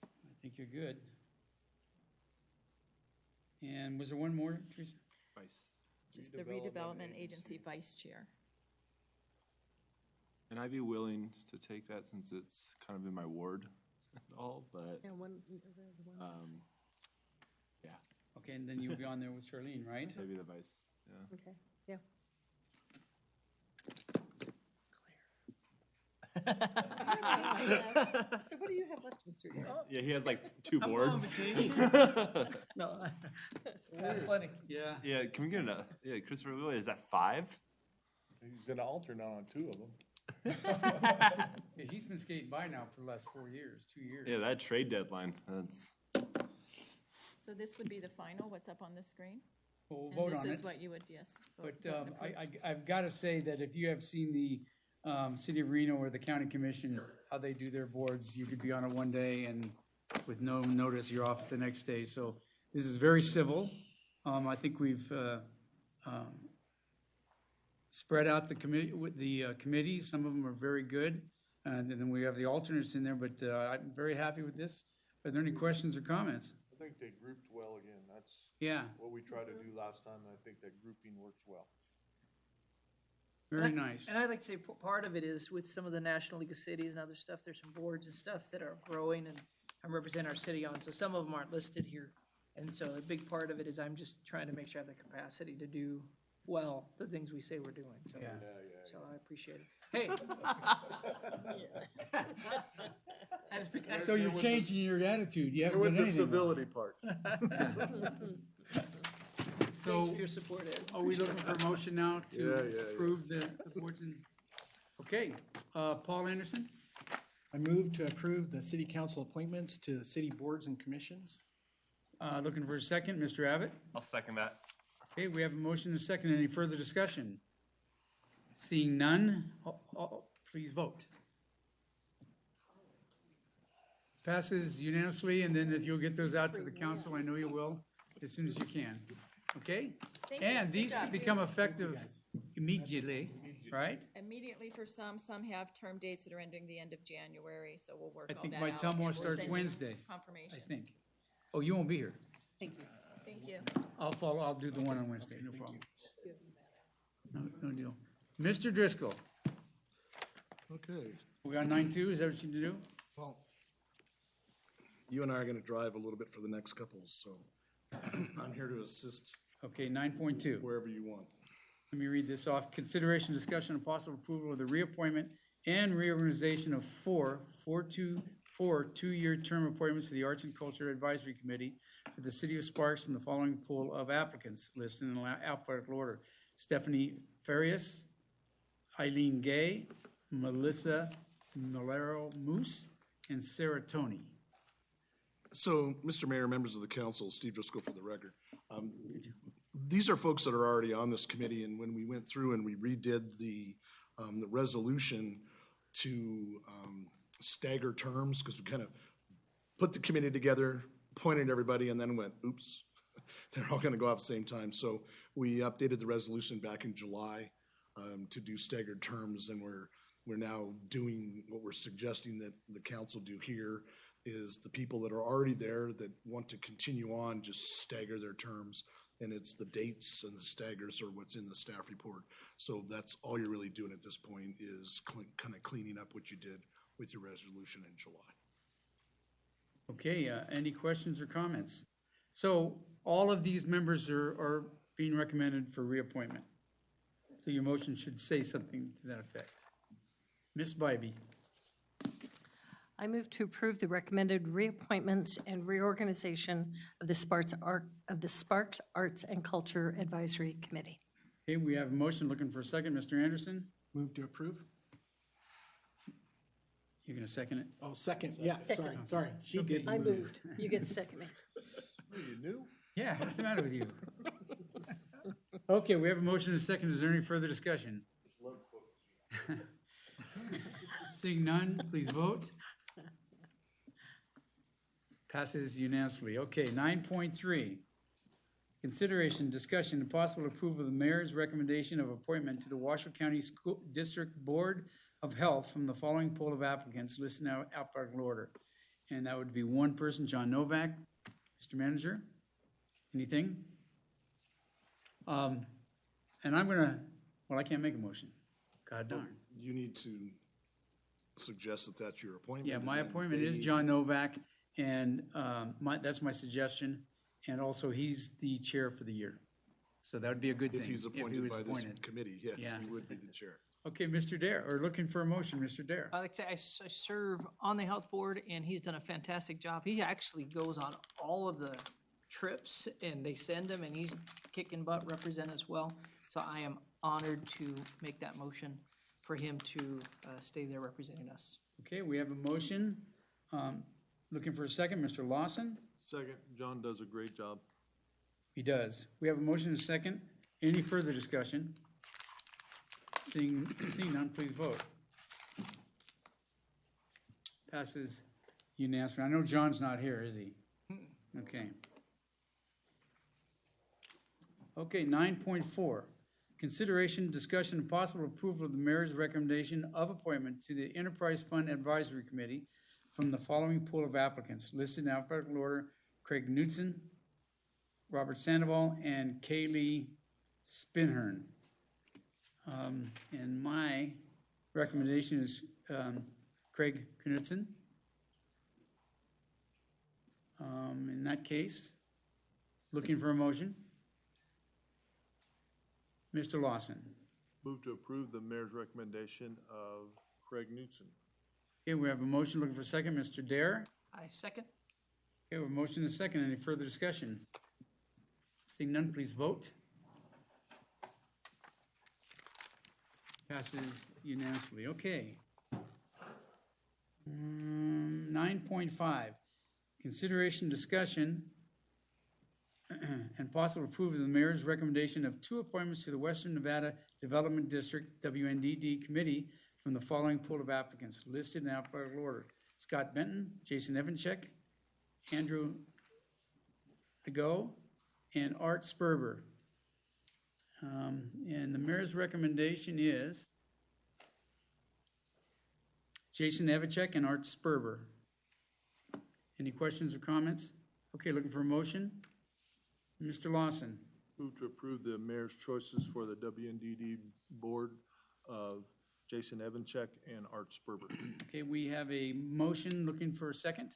I think you're good. And was there one more, Teresa? Vice. Just the Redevelopment Agency Vice Chair. And I'd be willing to take that since it's kind of in my ward and all, but Yeah, one, yeah, Okay, and then you'll be on there with Charlene, right? maybe the vice. Yeah. okay, yeah. So what do you have left, Mr. Dale? Yeah, he has like two I'm boards. No, I have plenty. Yeah. Yeah, can we get another? Yeah, Christopher Wheeler, is that 5? He's an alternate on 2 of them. Yeah, he's been skating by now for the last 4 years, 2 years. Yeah, that trade deadline. That's So this would be the final, what's up on the screen? We'll And vote this on is it. what you would, yes. vote But and approve. I've got to say that if you have seen the City of Reno or the County Commission, how they do their boards, you could be on it one day and with no notice, you're off the next day. So this is very civil. I think we've spread out the committees. Some of them are very good. And then we have the alternates in there, but I'm very happy with this. Are there any questions or comments? I think they grouped well again. That's Yeah. what we tried to do last time. I think that grouping works well. Very nice. And I'd like to say part of it is with some of the National League of Cities and other stuff, there's some boards and stuff that are growing and I'm representing our city on, so some of them aren't listed here. And so a big part of it is I'm just trying to make sure I have the capacity to do well the things we say we're doing, so. Yeah. So I appreciate it. Hey. So you're changing your attitude. You haven't With done the anything wrong. civility part. Thanks for your support, Ed. Are we looking for a motion now Yeah, to yeah. approve the boards and? Okay, Paul Anderson, I move to approve the city council appointments to the city boards and commissions. looking for a second, Mr. Abbott. I'll second that. Okay, we have a motion and a second. Any further discussion? Seeing none, please vote. Passes unanimously, and then if you'll get those out to the council, I know you will, as soon as you can. Okay? Thank you. And these Good could job. become effective immediately, right? Immediately for some have term dates that are ending the end of January, so we'll work I all think that my out. Tumwater and we'll starts send you Wednesday, Confirmation. I think. Oh, you won't be here. Thank you. Thank you. I'll do the one on Wednesday, no problem. No deal. Mr. Driscoll, Okay, we got 9-2, is that what you do? well, you and I are gonna drive a little bit for the next couple, so I'm here to assist Okay, 9.2. wherever you want. Let me read this off. Consideration, discussion, and possible approval of the reappointment and reorganization of 4 4 two-year term appointments to the Arts and Culture Advisory Committee for the City of Sparks from the following pool of applicants listed in alphabetical order: Stephanie Farias, Eileen Gay, Melissa Malero Moose, and Sarah Tony. So, Mr. Mayor, members of the council, Steve Driscoll for the record. These are folks that are already on this committee, and when we went through and we redid the resolution to stagger terms, because we kind of put the committee together, pointed at everybody, and then went, oops, they're all going to go off at the same time. So we updated the resolution back in July to do staggered terms, and we're now doing what we're suggesting that the council do here is the people that are already there that want to continue on, just stagger their terms. And it's the dates and the staggers are what's in the staff report. So that's all you're really doing at this point is kind of cleaning up what you did with your resolution in July. Okay, any questions or comments? So all of these members are being recommended for reappointment. So your motion should say something to that effect. Ms. Bybee. I move to approve the recommended reappointments and reorganization of the Sparks Arts and Culture Advisory Committee. Okay, we have a motion. Looking for a second. Mr. Anderson? Move to approve. You're going to second it? Oh, second, yeah, Second. sorry. She did. I moved. You get to second me. You knew? Yeah, what's the matter with you? Okay, we have a motion and a second. Is there any further discussion? Seeing none, please vote. Passes unanimously. Okay, 9.3. Consideration, discussion, and possible approval of the mayor's recommendation of appointment to the Washoe County School District Board of Health from the following pool of applicants listed in alphabetical order. And that would be one person, John Novak. Mr. Manager, anything? And I'm gonna, well, I can't make a motion. God darn. You need to suggest that that's your appointment. Yeah, my and then appointment they is need- John Novak, and that's my suggestion. And also, he's the chair for the year. So that would be a good thing. If he's he appointed was by this appointed. committee, yes, Yeah. he would be the chair. Okay, Mr. Dare, or looking for a motion, Mr. Dare. I like to say, I serve on the health board, and he's done a fantastic job. He actually goes on all of the trips, and they send him, and he's kicking butt, represent us well. So I am honored to make that motion for him to stay there representing us. Okay, we have a motion. Looking for a second, Mr. Lawson? Second, John does a great job. He does. We have a motion and a second. Any further discussion? Seeing none, please vote. Passes unanimously. I know John's not here, is he? Okay. Okay, 9.4. Consideration, discussion, and possible approval of the mayor's recommendation of appointment to the Enterprise Fund Advisory Committee from the following pool of applicants listed in alphabetical order: Craig Knudsen, Robert Sandoval, and Kaylee Spinhern. And my recommendation is Craig Knudsen. In that case, looking for a motion. Mr. Lawson. Move to approve the mayor's recommendation of Craig Knudsen. Okay, we have a motion. Looking for a second. Mr. Dare. I second. Okay, we have a motion and a second. Any further discussion? Seeing none, please vote. Passes unanimously. Okay. 9.5. Consideration, discussion, and possible approval of the mayor's recommendation of 2 appointments to the Western Nevada Development District, WNDD Committee from the following pool of applicants listed in alphabetical order: Scott Benton, Jason Evanchek, Andrew Ago, and Art Sperber. And the mayor's recommendation is Jason Evanchek and Art Sperber. Any questions or comments? Okay, looking for a motion? Mr. Lawson. Move to approve the mayor's choices for the WNDD board of Jason Evanchek and Art Sperber. Okay, we have a motion. Looking for a second?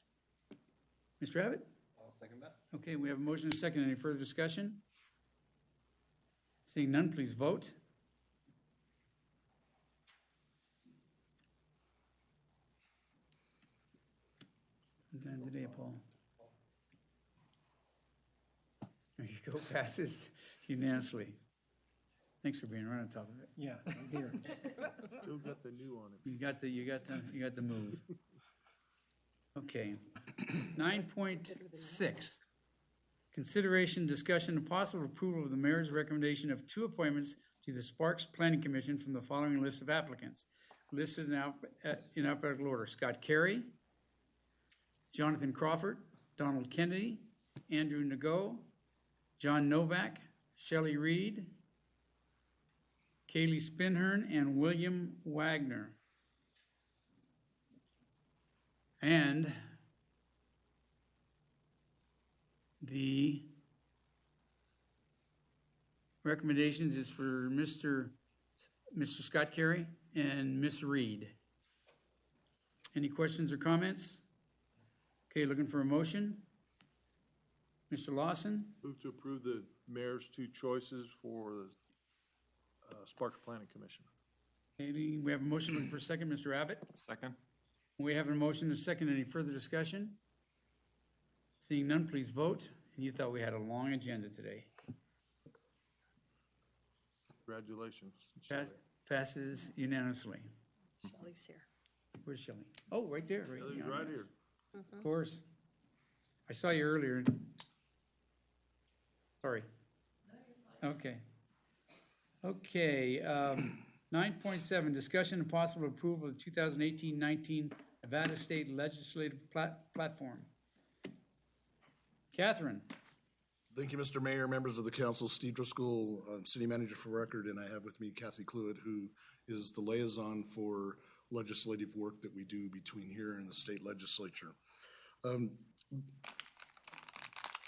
Mr. Abbott? I'll second that. Okay, we have a motion and a second. Any further discussion? Seeing none, please vote. Sometime today, Paul. There you go, passes unanimously. Thanks for being right on top of it. Yeah, I'm here. Still got the new on it. You got the move. Okay. 9.6. Consideration, discussion, and possible approval of the mayor's recommendation of 2 appointments to the Sparks Planning Commission from the following list of applicants. Listed in alphabetical order: Scott Carey, Jonathan Crawford, Donald Kennedy, Andrew Nago, John Novak, Shelley Reed, Kaylee Spinhern, and William Wagner. And the recommendations is for Mr. Scott Carey and Miss Reed. Any questions or comments? Okay, looking for a motion. Mr. Lawson? Move to approve the mayor's 2 choices for the Sparks Planning Commission. Okay, we have a motion, looking for a second. Mr. Abbott? Second. We have a motion and a second. Any further discussion? Seeing none, please vote. And you thought we had a long agenda today. Congratulations. Passes unanimously. Shelley's here. Where's Shelley? Oh, right there. Right, Shelley's in the right audience. here. Of course. I saw you earlier. Sorry. Okay. Okay, 9.7, discussion and possible approval of the 2018-19 Nevada State Legislative Platform. Catherine? Thank you, Mr. Mayor, members of the council. Steve Driscoll, City Manager for record, and I have with me Kathy Cluett, who is the liaison for legislative work that we do between here and the state legislature.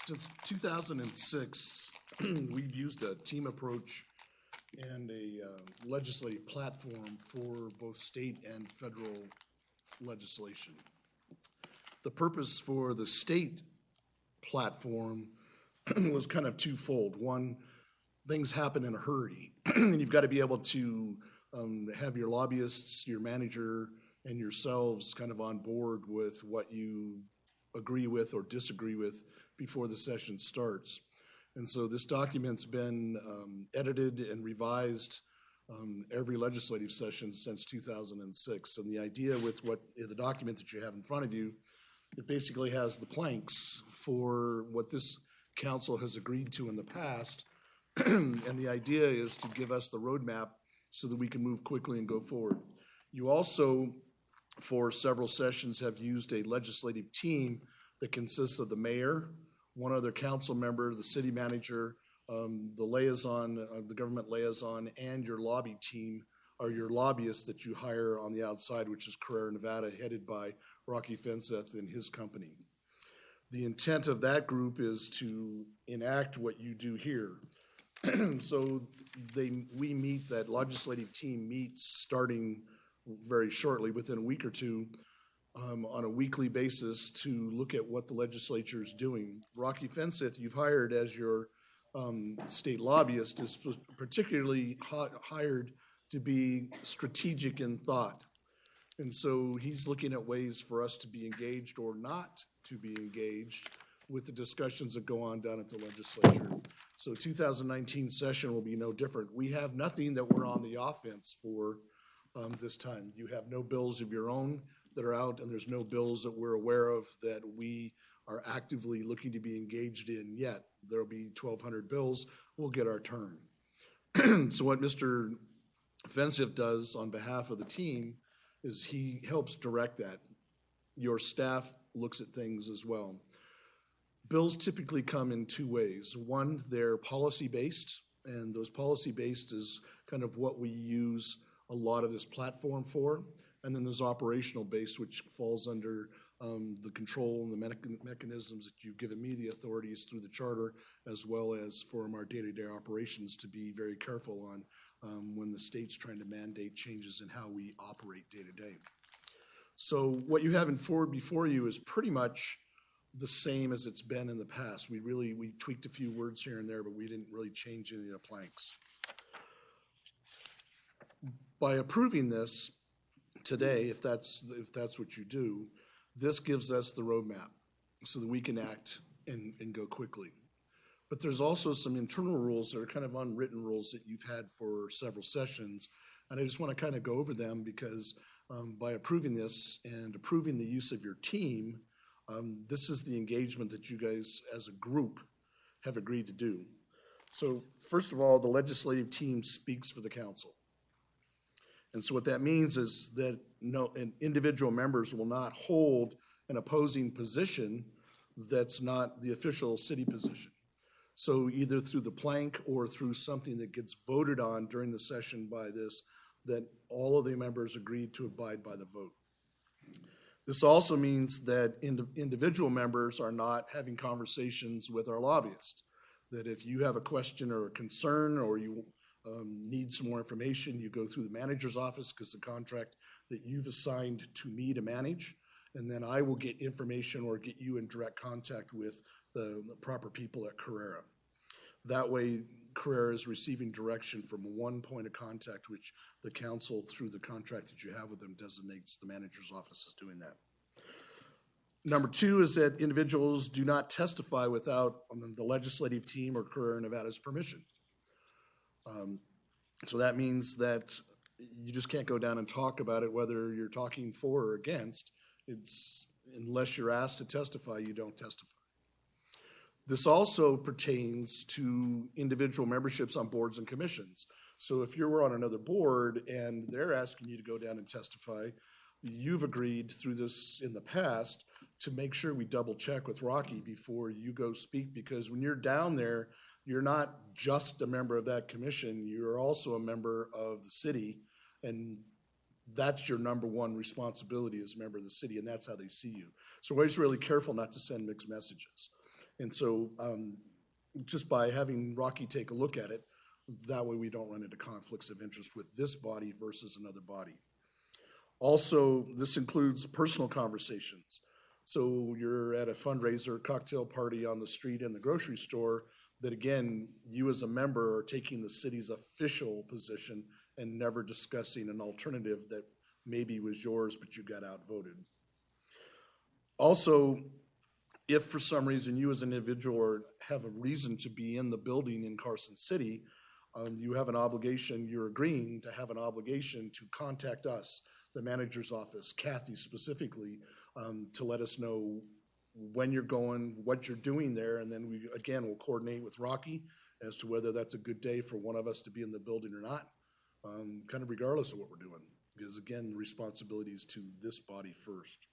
Since 2006, we've used a team approach and a legislative platform for both state and federal legislation. The purpose for the state platform was kind of twofold. One, things happen in a hurry, and you've got to be able to have your lobbyists, your manager, and yourselves kind of on board with what you agree with or disagree with before the session starts. And so this document's been edited and revised every legislative session since 2006. And the idea with the document that you have in front of you, it basically has the planks for what this council has agreed to in the past. And the idea is to give us the roadmap so that we can move quickly and go forward. You also, for several sessions, have used a legislative team that consists of the mayor, one other council member, the city manager, the liaison, the government liaison, and your lobby team are your lobbyists that you hire on the outside, which is Carrera Nevada, headed by Rocky Fenseth and his company. The intent of that group is to enact what you do here. So that legislative team meets starting very shortly, within a week or two, on a weekly basis to look at what the legislature is doing. Rocky Fenseth, you've hired as your state lobbyist, is particularly hired to be strategic in thought. And so he's looking at ways for us to be engaged or not to be engaged with the discussions that go on down at the legislature. So 2019 session will be no different. We have nothing that we're on the offense for this time. You have no bills of your own that are out, and there's no bills that we're aware of that we are actively looking to be engaged in yet. There'll be 1,200 bills. We'll get our turn. So what Mr. Fenseth does on behalf of the team is he helps direct that. Your staff looks at things as well. Bills typically come in 2 ways. One, they're policy-based, and those policy-based is kind of what we use a lot of this platform for. And then there's operational-based, which falls under the control and the mechanisms that you've given me the authorities through the charter, as well as from our day-to-day operations to be very careful on when the state's trying to mandate changes in how we operate day-to-day. So what you have before you is pretty much the same as it's been in the past. We tweaked a few words here and there, but we didn't really change any of the planks. By approving this today, if that's what you do, This gives us the roadmap so that we can act and go quickly. But there's also some internal rules that are kind of unwritten rules that you've had for several sessions. And I just want to kind of go over them because by approving this and approving the use of your team, this is the engagement that you guys as a group have agreed to do. So first of all, the legislative team speaks for the council. And so what that means is that individual members will not hold an opposing position that's not the official city position. So either through the plank or through something that gets voted on during the session by this, that all of the members agreed to abide by the vote. This also means that individual members are not having conversations with our lobbyists. That if you have a question or a concern or you need some more information, you go through the manager's office because the contract that you've assigned to me to manage, and then I will get information or get you in direct contact with the proper people at Carrera. That way, Carrera is receiving direction from one point of contact, which the council, through the contract that you have with them, designates the manager's office as doing that. Number two is that individuals do not testify without the legislative team or Carrera Nevada's permission. So that means that you just can't go down and talk about it, whether you're talking for or against. Unless you're asked to testify, you don't testify. This also pertains to individual memberships on boards and commissions. So if you're on another board and they're asking you to go down and testify, you've agreed through this in the past to make sure we double check with Rocky before you go speak, because when you're down there, you're not just a member of that commission, you're also a member of the city, and that's your number one responsibility as a member of the city, and that's how they see you. So we're always really careful not to send mixed messages. And so just by having Rocky take a look at it, that way we don't run into conflicts of interest with this body versus another body. Also, this includes personal conversations. So you're at a fundraiser, cocktail party on the street in the grocery store, that again, you as a member are taking the city's official position and never discussing an alternative that maybe was yours, but you got outvoted. Also, if for some reason you as an individual have a reason to be in the building in Carson City, you have an obligation, you're agreeing to have an obligation to contact us, the manager's office, Kathy specifically, to let us know when you're going, what you're doing there, and then we, again, will coordinate with Rocky as to whether that's a good day for one of us to be in the building or not, kind of regardless of what we're doing, because again, the responsibility is to this body first.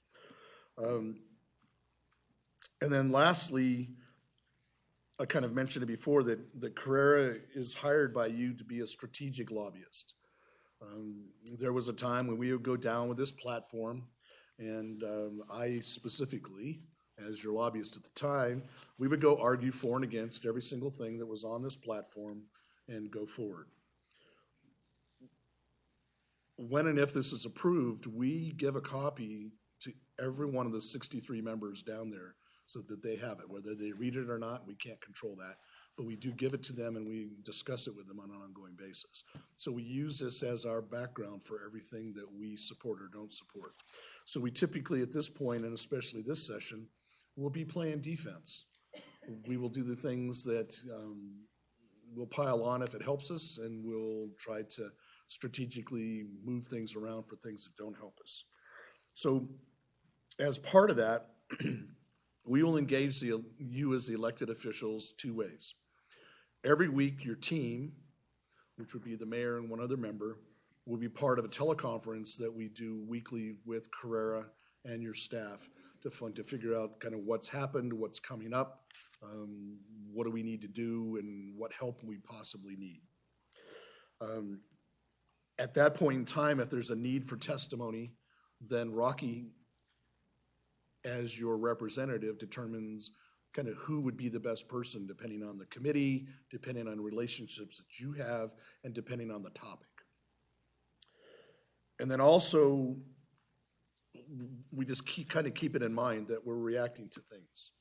And then lastly, I kind of mentioned it before that Carrera is hired by you to be a strategic lobbyist. There was a time when we would go down with this platform, and I specifically, as your lobbyist at the time, we would go argue for and against every single thing that was on this platform and go forward. When and if this is approved, we give a copy to every one of the 63 members down there so that they have it. Whether they read it or not, we can't control that. But we do give it to them and we discuss it with them on an ongoing basis. So we use this as our background for everything that we support or don't support. So we typically at this point, and especially this session, will be playing defense. We will do the things that we'll pile on if it helps us, and we'll try to strategically move things around for things that don't help us. So as part of that, we will engage you as the elected officials two ways. Every week, your team, which would be the mayor and one other member, will be part of a teleconference that we do weekly with Carrera and your staff to figure out kind of what's happened, what's coming up, what do we need to do, and what help we possibly need. At that point in time, if there's a need for testimony, then Rocky, as your representative, determines kind of who would be the best person, depending on the committee, depending on relationships that you have, and depending on the topic. And then also, we just kind of keep it in mind that we're reacting to things.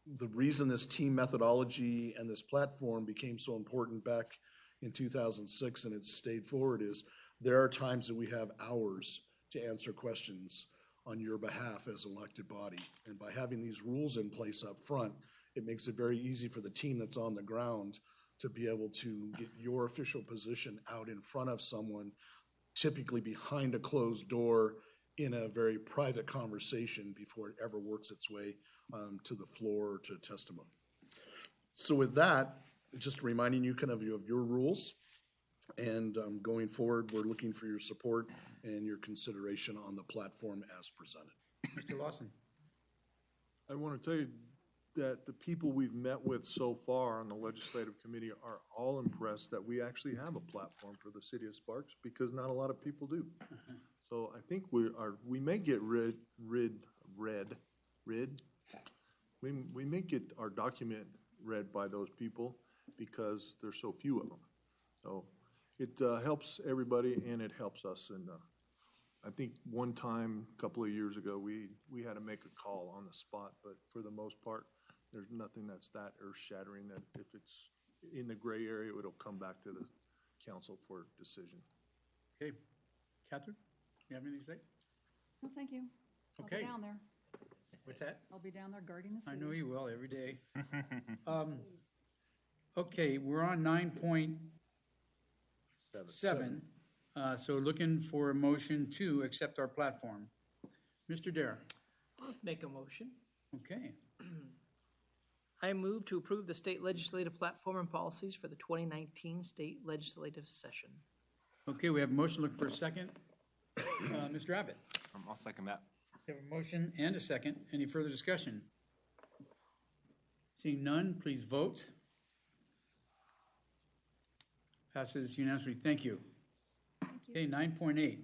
The reason this team methodology and this platform became so important back in 2006 and it's stayed forward is there are times that we have hours to answer questions on your behalf as elected body. And by having these rules in place up front, it makes it very easy for the team that's on the ground to be able to get your official position out in front of someone, typically behind a closed door in a very private conversation before it ever works its way to the floor or to testimony. So with that, just reminding you kind of your rules. And going forward, we're looking for your support and your consideration on the platform as presented. Mr. Lawson? I want to tell you that the people we've met with so far on the legislative committee are all impressed that we actually have a platform for the city of Sparks, because not a lot of people do. So I think we may get we may get our document read by those people because there's so few of them. So it helps everybody and it helps us. And I think one time, a couple of years ago, we had to make a call on the spot, but for the most part, there's nothing that's that earth-shattering that if it's in the gray area, it'll come back to the council for decision. Okay. Catherine, you have anything to say? No, thank you. I'll Okay. be down there. What's that? I'll be down there guarding the I city. know you will, every day. Okay, we're on 9.7. So looking for a motion to accept our platform. Mr. Dare? Make a motion. Okay. I move to approve the state legislative platform and policies for the 2019 state legislative session. Okay, we have a motion, looking for a second. Mr. Abbott? I'll second that. We have a motion and a second. Any further discussion? Seeing none, please vote. Passes unanimously. Thank you. Okay, 9.8.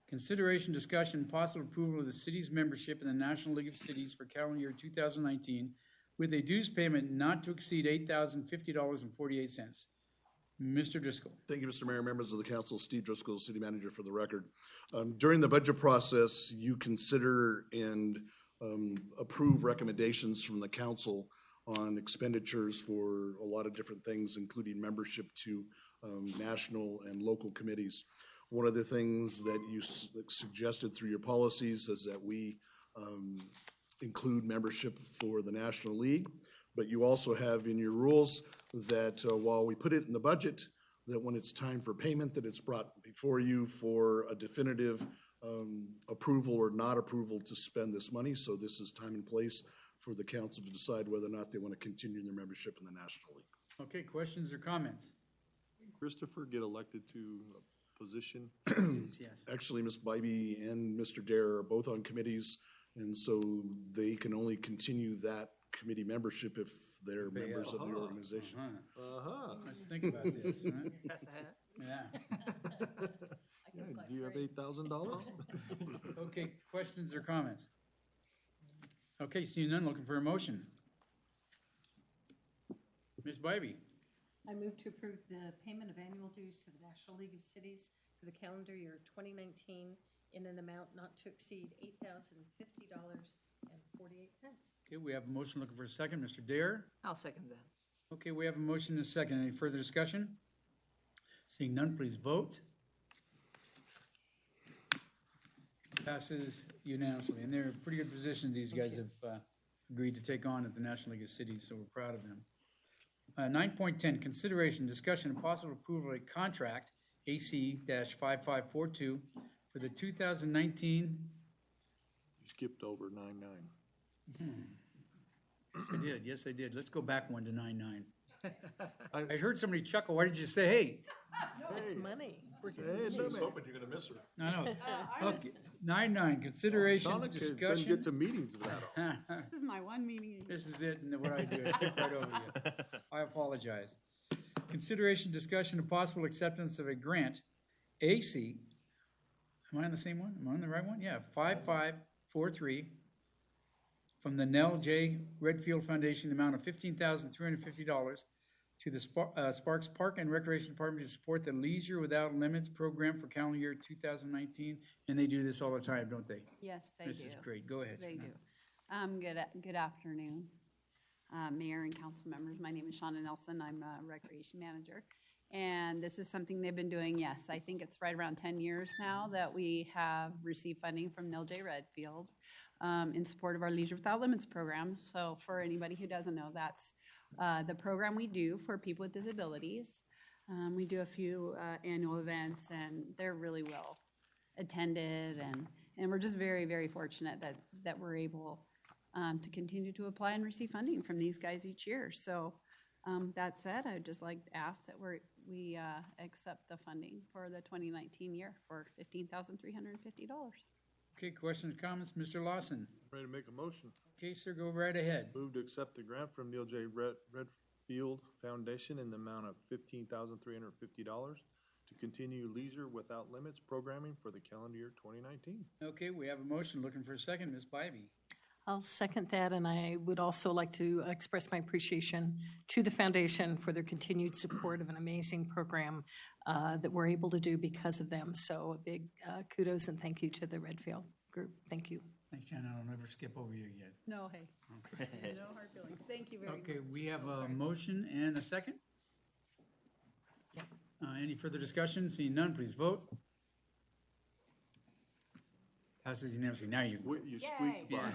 Consideration, discussion, possible approval of the city's membership in the National League of Cities for calendar year 2019 with a dues payment not to exceed $8,050.48. Mr. Driscoll. Thank you, Mr. Mayor, members of the council. Steve Driscoll, city manager for the record. During the budget process, you consider and approve recommendations from the council on expenditures for a lot of different things, including membership to national and local committees. One of the things that you suggested through your policies is that we include membership for the National League, but you also have in your rules that while we put it in the budget, that when it's time for payment, that it's brought before you for a definitive approval or not approval to spend this money. So this is time and place for the council to decide whether or not they want to continue their membership in the National League. Okay, questions or comments? Christopher get elected to a position? Yes. Actually, Ms. Bybee and Mr. Dare are both on committees, and so they can only continue that committee membership if they're members of the organization. Let's think about this. Huh? Pass the hat. Yeah. Do you have $8,000? Okay, questions or comments? Okay, seeing none, looking for a motion. Ms. Bybee? I move to approve the payment of annual dues to the National League of Cities for the calendar year 2019 in an amount not to exceed $8,050.48. Okay, we have a motion, looking for a second. Mr. Dare? I'll second that. Okay, we have a motion and a second. Any further discussion? Seeing none, please vote. Passes unanimously, and they're in pretty good position. These guys have agreed to take on at the National League of Cities, so we're proud of them. 9.10, consideration, discussion, and possible approval of a contract, AC-5542, for the 2019. You skipped over 9.9. Yes, I did. Let's go back one to 9.9. I heard somebody chuckle. Why did you say, hey? It's money. She's hoping you're gonna miss her. I know. Okay, 9.9, consideration, Donna doesn't discussion. get to meetings that often. This is my one meeting. This is it, and then what I do is skip right over you. I apologize. Consideration, discussion, and possible acceptance of a grant, AC, am I on the same one? Am I on the right one? Yeah, 5543, from the Nell J. Redfield Foundation, the amount of $15,350 to the Sparks Park and Recreation Department to support the Leisure Without Limits program for calendar year 2019. And they do this all the time, don't they? Yes, they do. This is great. Go ahead. They do. Good afternoon, Mayor and council members. My name is Shauna Nelson. I'm a recreation manager. And this is something they've been doing, yes, I think it's right around 10 years now that we have received funding from Neil J. Redfield in support of our Leisure Without Limits program. So for anybody who doesn't know, that's the program we do for people with disabilities. We do a few annual events, and they're really well attended, and we're just very, very fortunate that we're able to continue to apply and receive funding from these guys each year. So that said, I'd just like to ask that we accept the funding for the 2019 year for $15,350. Okay, questions, comments? Mr. Lawson? Ready to make a motion? Okay, sir, go right ahead. Move to accept the grant from Neil J. Redfield Foundation in the amount of $15,350 to continue Leisure Without Limits programming for the calendar year 2019. Okay, we have a motion. Looking for a second. Ms. Bybee? I'll second that, and I would also like to express my appreciation to the foundation for their continued support of an amazing program that we're able to do because of them. So a big kudos and thank you to the Redfield group. Thank you. Thanks, Shannon. I'll never skip over you again. No, hey, no hard feelings. Thank you very much. Okay, we have a motion and a second. Any further discussion? Seeing none, please vote. Passes unanimously. Now you. You squeaked by.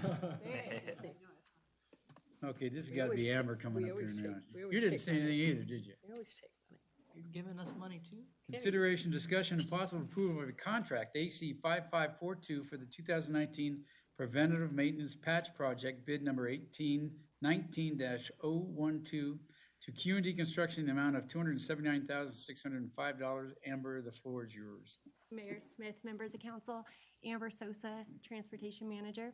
Okay, this has We got to always be take- Amber coming we up here always now. take- we You always didn't take say money. anything either, did you? They always take money. You're giving us money too? Consideration, discussion, and possible approval of a contract, AC 5542, for the 2019 Preventative Maintenance Patch Project, bid number 1819-012, to Q&D Construction, the amount of $279,605. Amber, the floor is yours. Mayor Smith, members of council, Amber Sosa, Transportation Manager.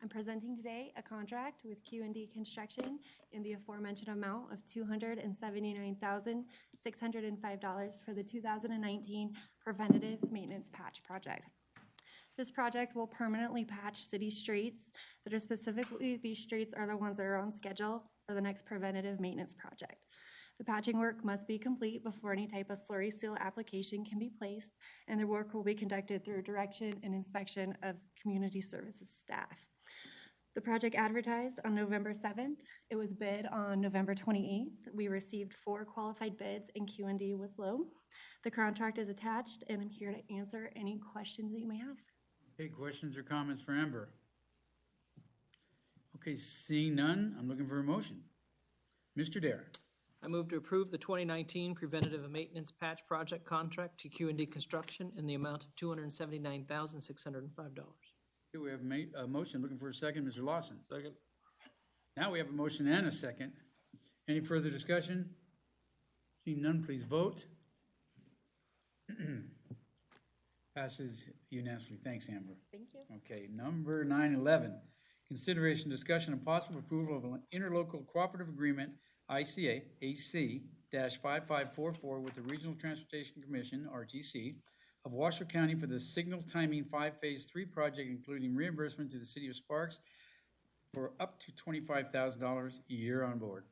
I'm presenting today a contract with Q&D Construction in the aforementioned amount of $279,605 for the 2019 Preventative Maintenance Patch Project. This project will permanently patch city streets that are specifically, these streets are the ones that are on schedule for the next preventative maintenance project. The patching work must be complete before any type of slurry seal application can be placed, and the work will be conducted through direction and inspection of community services staff. The project advertised on November 7th. It was bid on November 28th. We received 4 qualified bids, and Q&D was low. The contract is attached, and I'm here to answer any questions that you may have. Okay, questions or comments for Amber? Okay, seeing none, I'm looking for a motion. Mr. Dare? I move to approve the 2019 Preventative Maintenance Patch Project contract to Q&D Construction in the amount of $279,605. Okay, we have a motion. Looking for a second. Mr. Lawson? Second. Now we have a motion and a second. Any further discussion? Seeing none, please vote. Passes unanimously. Thanks, Amber. Thank you. Okay, number 911, consideration, discussion, and possible approval of an interlocal cooperative agreement, ICA, AC-5544, with the Regional Transportation Commission, RTC, of Washoe County for the Signal Timing 5 Phase 3 project, including reimbursement to the City of Sparks for up to $25,000 a year on board.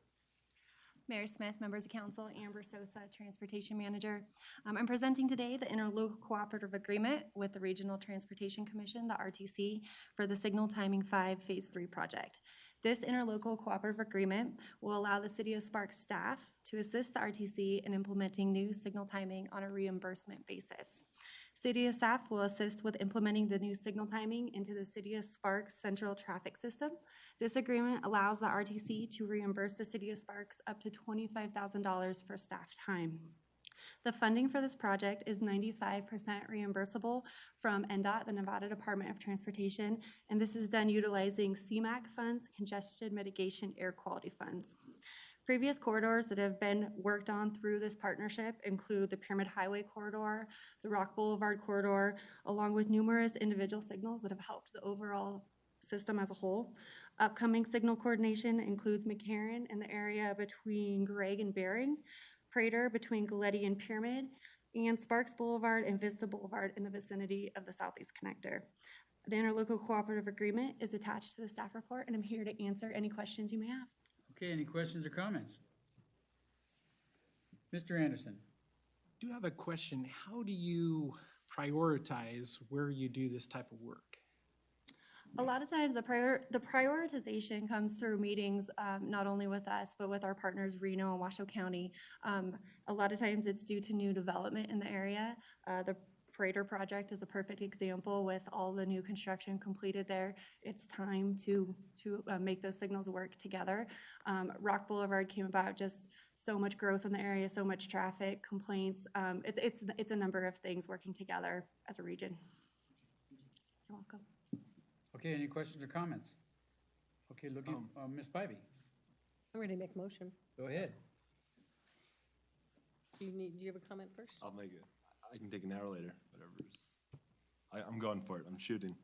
Mayor Smith, members of council, Amber Sosa, Transportation Manager. I'm presenting today the interlocal cooperative agreement with the Regional Transportation Commission, the RTC, for the Signal Timing 5 Phase 3 project. This interlocal cooperative agreement will allow the City of Sparks staff to assist the RTC in implementing new signal timing on a reimbursement basis. City of staff will assist with implementing the new signal timing into the City of Sparks central traffic system. This agreement allows the RTC to reimburse the City of Sparks up to $25,000 for staff time. The funding for this project is 95% reimbursable from NDOT, the Nevada Department of Transportation, and this is done utilizing CMAQ funds, Congestion Mitigation Air Quality Funds. Previous corridors that have been worked on through this partnership include the Pyramid Highway Corridor, the Rock Boulevard Corridor, along with numerous individual signals that have helped the overall system as a whole. Upcoming signal coordination includes McCarran in the area between Gregg and Bering, Prater between Galletti and Pyramid, and Sparks Boulevard and Vista Boulevard in the vicinity of the Southeast Connector. The interlocal cooperative agreement is attached to the staff report, and I'm here to answer any questions you may have. Okay, any questions or comments? Mr. Anderson? I do have a question. How do you prioritize where you do this type of work? A lot of times, the prioritization comes through meetings, not only with us, but with our partners, Reno and Washoe County. A lot of times, it's due to new development in the area. The Prater project is a perfect example with all the new construction completed there. It's time to make those signals work together. Rock Boulevard came about, just so much growth in the area, so much traffic, complaints. It's a number of things working together as a region. You're welcome. Okay, any questions or comments? Okay, Ms. Bybee, I'm ready to make a motion. go ahead. Do you have a comment first? I'll make it. I can take an hour later, whatever's. I'm going for it. I'm shooting.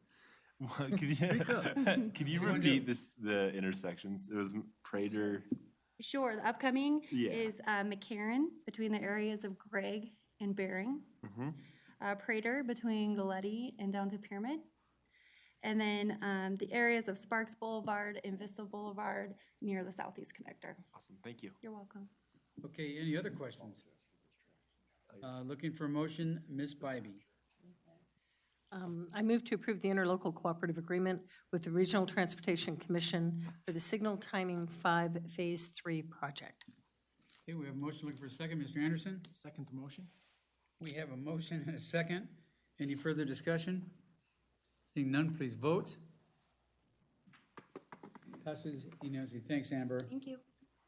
Could you repeat the intersections? It was Prater. Sure, the upcoming Yeah. is McCarran between the areas of Gregg and Bering. Prater between Galletti and down to Pyramid. And then the areas of Sparks Boulevard and Vista Boulevard near the Southeast Connector. Awesome, thank you. You're welcome. Okay, any other questions? Looking for a motion, Ms. Bybee. I move to approve the interlocal cooperative agreement with the Regional Transportation Commission for the Signal Timing 5 Phase 3 project. Okay, we have a motion, looking for a second, Mr. Anderson. Second the motion? We have a motion and a second. Any further discussion? Seeing none, please vote. Passes unanimously. Thanks, Amber. Thank you.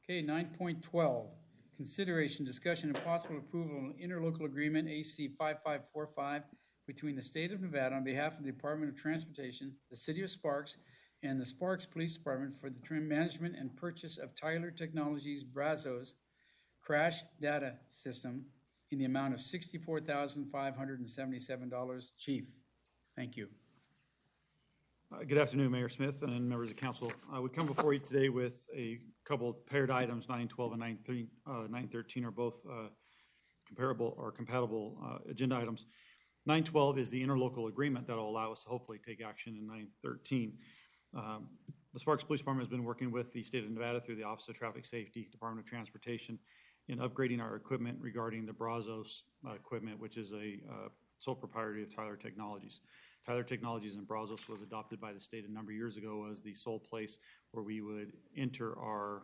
Okay, 9.12, consideration, discussion, and possible approval of an interlocal agreement, AC 5545, between the State of Nevada on behalf of the Department of Transportation, the City of Sparks, and the Sparks Police Department for the management and purchase of Tyler Technologies Brazos Crash Data System in the amount of $64,577. Chief, thank you. Good afternoon, Mayor Smith and members of council. We come before you today with a couple of paired items. 912 and 913 are both comparable or compatible agenda items. 912 is the interlocal agreement that will allow us to hopefully take action in 913. The Sparks Police Department has been working with the state of Nevada through the Office of Traffic Safety, Department of Transportation, in upgrading our equipment regarding the Brazos equipment, which is a sole propriety of Tyler Technologies. Tyler Technologies in Brazos was adopted by the state a number of years ago as the sole place where we would enter our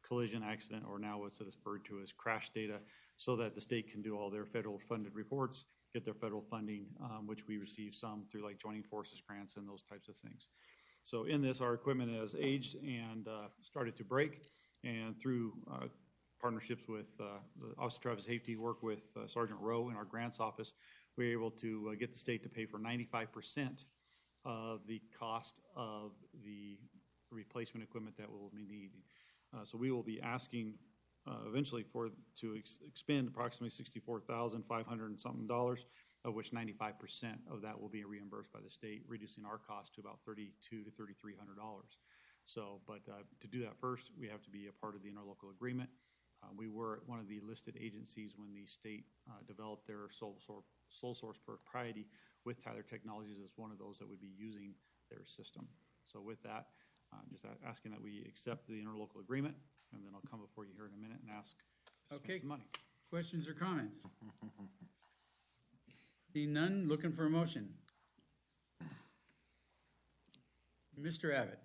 collision accident, or now what's referred to as crash data, so that the state can do all their federal funded reports, get their federal funding, which we receive some through like joining forces grants and those types of things. So in this, our equipment has aged and started to break, and through partnerships with the Office of Traffic Safety, work with Sergeant Rowe in our grants office, we were able to get the state to pay for 95% of the cost of the replacement equipment that we'll be needing. So we will be asking eventually to expend approximately $64,500 and something, of which 95% of that will be reimbursed by the state, reducing our cost to about $3,200 to $3,300. So, but to do that first, we have to be a part of the interlocal agreement. We were one of the listed agencies when the state developed their sole source propriety with Tyler Technologies as one of those that would be using their system. So with that, just asking that we accept the interlocal agreement, and then I'll come before you here in a minute and ask to spend some money. Questions or comments? Seeing none, looking for a motion. Mr. Abbott.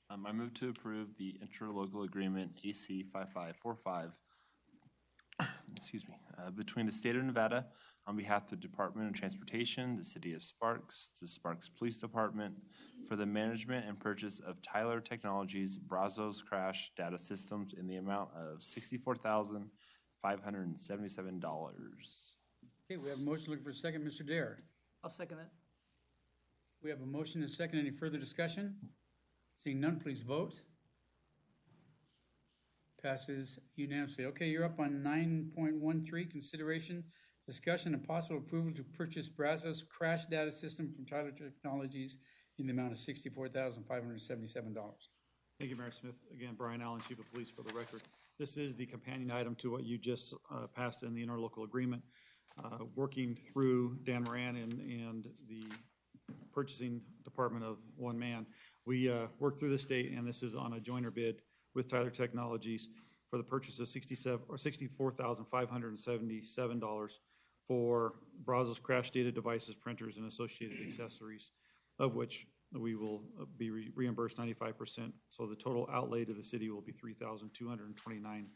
I move to approve the interlocal agreement AC 5545, excuse me, between the state of Nevada on behalf of the Department of Transportation, the City of Sparks, the Sparks Police Department for the management and purchase of Tyler Technologies Brazos Crash Data Systems in the amount of $64,577. Okay, we have a motion, looking for a second. Mr. Dare. I'll second that. We have a motion and a second. Any further discussion? Seeing none, please vote. Passes unanimously. Okay, you're up on 9.13, consideration, discussion, and possible approval to purchase Brazos Crash Data System from Tyler Technologies in the amount of $64,577. Thank you, Mayor Smith. Again, Brian Allen, Chief of Police, for the record. This is the companion item to what you just passed in the interlocal agreement. Working through Dan Moran and the purchasing department of one man, we worked through the state, and this is on a joiner bid with Tyler Technologies for the purchase of $64,577 for Brazos Crash Data devices, printers, and associated accessories, of which we will be reimbursed 95%. So the total outlay to the city will be $3,229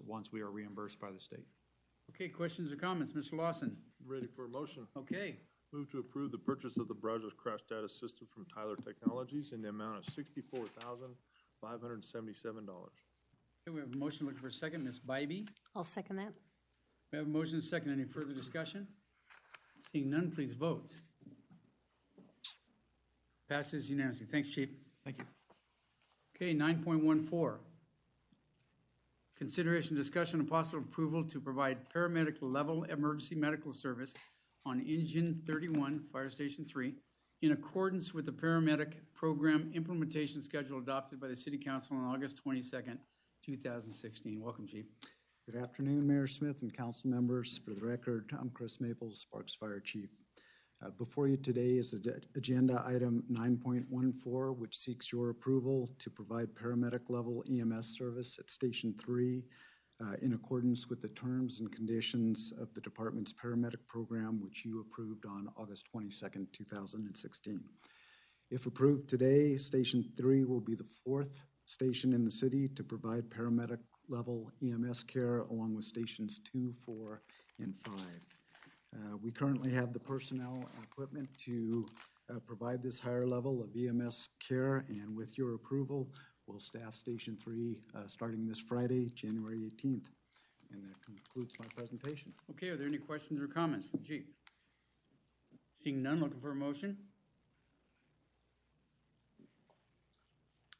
once we are reimbursed by the state. Okay, questions or comments? Mr. Lawson? Ready for a motion? Okay. Move to approve the purchase of the browser's crash data system from Tyler Technologies in the amount of $64,577. Okay, we have a motion looking for a second. Ms. Bybee? I'll second that. We have a motion and a second. Any further discussion? Seeing none, please vote. Passes unanimously. Thanks, Chief. Thank you. Okay, 9.14. Consideration, discussion, and possible approval to provide paramedic level emergency medical service on Engine 31, Fire Station 3, in accordance with the paramedic program implementation schedule adopted by the City Council on August 22nd, 2016. Welcome, Chief. Good afternoon, Mayor Smith and council members. For the record, I'm Chris Maples, Sparks Fire Chief. Before you today is agenda item 9.14, which seeks your approval to provide paramedic level EMS service at Station 3 in accordance with the terms and conditions of the department's paramedic program, which you approved on August 22nd, 2016. If approved today, Station 3 will be the fourth station in the city to provide paramedic level EMS care, along with Stations 2, 4, and 5. We currently have the personnel and equipment to provide this higher level of EMS care, and with your approval, we'll staff Station 3 starting this Friday, January 18th. And that concludes my presentation. Okay, are there any questions or comments from Chief? Seeing none, looking for a motion?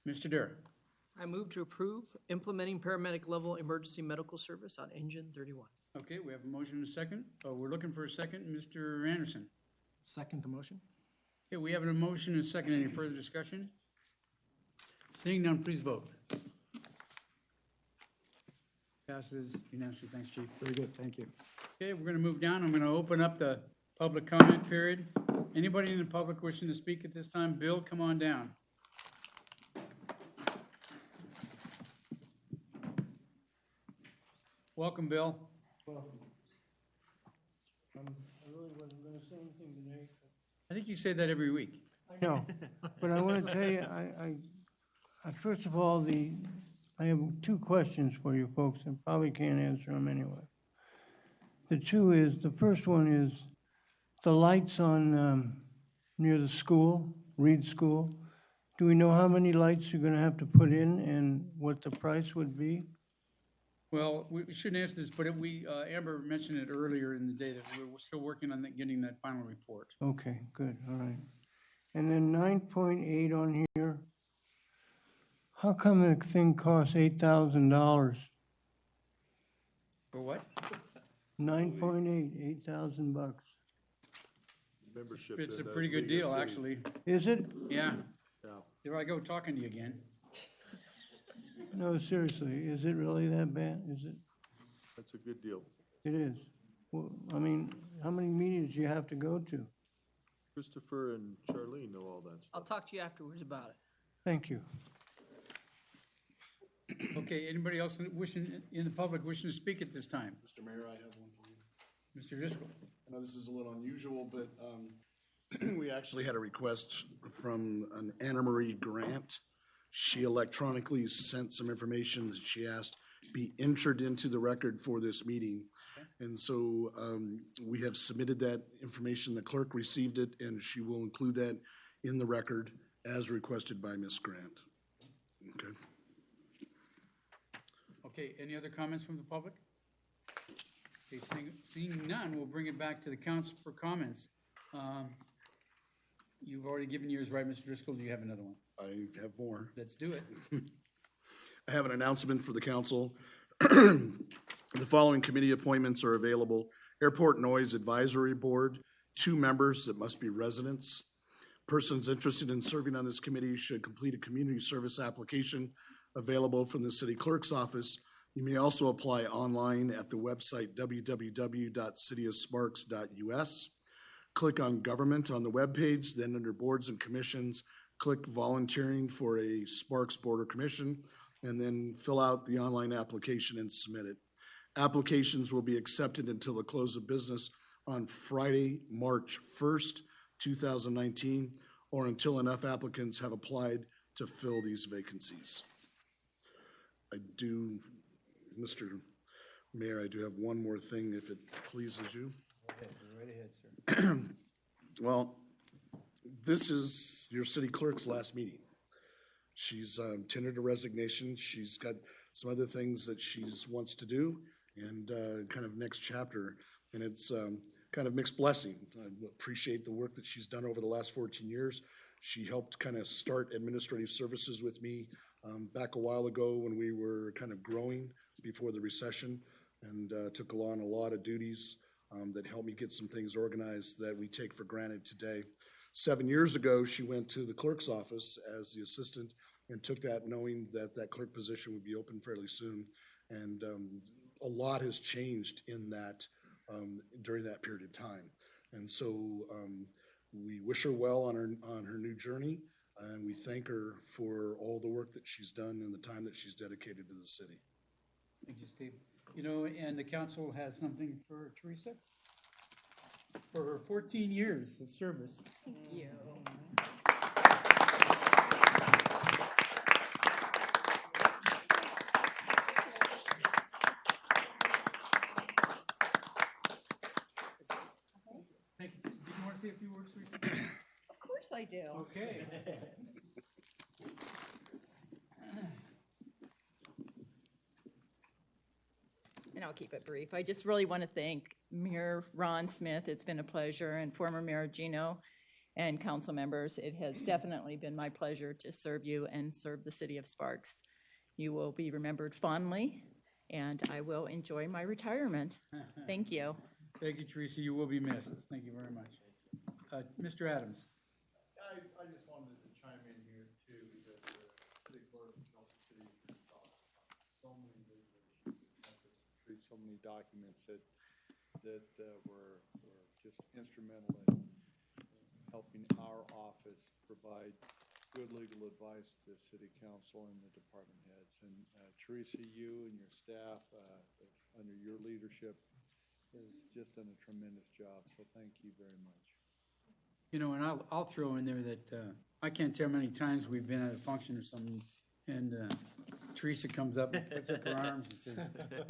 Mr. Dare. I move to approve implementing paramedic level emergency medical service on Engine 31. Okay, we have a motion and a second. We're looking for a second. Mr. Anderson. Second the motion? Okay, we have a motion and a second. Any further discussion? Seeing none, please vote. Passes unanimously. Thanks, Chief. Very good, thank you. Okay, we're going to move down. I'm going to open up the public comment period. Anybody in the public wishing to speak at this time? Bill, come on down. Welcome, Bill. I really wasn't gonna say anything today. I think you say that every week. I know, but I want to tell you, I first of all, I have two questions for you folks, and probably can't answer them anyway. The first one is the lights on, near the school, Reed School. Do we know how many lights you're gonna have to put in and what the price would be? Well, we shouldn't answer this, but Amber mentioned it earlier in the day that we're still working on getting that final report. Okay, good, all right. And then 9.8 on here, how come the thing costs $8,000? For what? 9.8, $8,000. Membership. It's a in, pretty good League of deal, Cities. actually. Is it? Yeah. Yeah. There I go talking to you again. No, seriously, is it really that bad? Is it? That's a good deal. It is. Well, I mean, how many meetings do you have to go to? Christopher and Charlene know all that stuff. I'll talk to you afterwards about it. Thank you. Okay, anybody else in the public wishing to speak at this time? Mr. Mayor, I have one for you. Mr. Driscoll. I know this is a little unusual, but we actually had a request from an Anna Marie Grant. She electronically sent some information that she asked be entered into the record for this meeting. And so we have submitted that information. The clerk received it, and she will include that in the record as requested by Ms. Grant. Okay. Okay, any other comments from the public? Okay, seeing none, we'll bring it back to the council for comments. You've already given yours, right, Mr. Driscoll? Do you have another one? I have more. Let's do it. I have an announcement for the council. The following committee appointments are available. Airport Noise Advisory Board, 2 members that must be residents. Persons interested in serving on this committee should complete a community service application available from the city clerk's office. You may also apply online at the website www.cityofsparks.us. Click on Government on the webpage, then under Boards and Commissions, click Volunteering for a Sparks Board or Commission, and then fill out the online application and submit it. Applications will be accepted until the close of business on Friday, March 1st, 2019, or until enough applicants have applied to fill these vacancies. I do, Mr. Mayor, I do have one more thing, if it pleases you. Right ahead, sir. Well, this is your city clerk's last meeting. She's tendered a resignation. She's got some other things that she's wants to do and kind of next chapter. And it's kind of mixed blessing. I appreciate the work that she's done over the last 14 years. She helped kind of start administrative services with me back a while ago when we were kind of growing before the recession, and took on a lot of duties that helped me get some things organized that we take for granted today. 7 years ago, she went to the clerk's office as the assistant and took that knowing that that clerk position would be open fairly soon. And a lot has changed in that during that period of time. And so we wish her well on her new journey, and we thank her for all the work that she's done and the time that she's dedicated to the city. Thank you, Steve. You know, and the council has something for Teresa for her 14 years of service. Thank you. Thank you. Do you want to say a few words, Teresa? Of course I do. Okay. And I'll keep it brief. I just really want to thank Mayor Ron Smith. It's been a pleasure, and former Mayor Gino and council members. It has definitely been my pleasure to serve you and serve the city of Sparks. You will be remembered fondly, and I will enjoy my retirement. Thank you. Thank you, Teresa. You will be missed. Thank you very much. Mr. Adams. I just wanted to chime in here too, because the city clerk helped the city so many regulations, treat so many documents that were just instrumental in helping our office provide good legal advice to the city council and the department heads. And Teresa, you and your staff, under your leadership, has just done a tremendous job. So thank you very much. You know, and I'll throw in there that I can't tell how many times we've been at a function or something, and Teresa comes up and puts up her arms and says,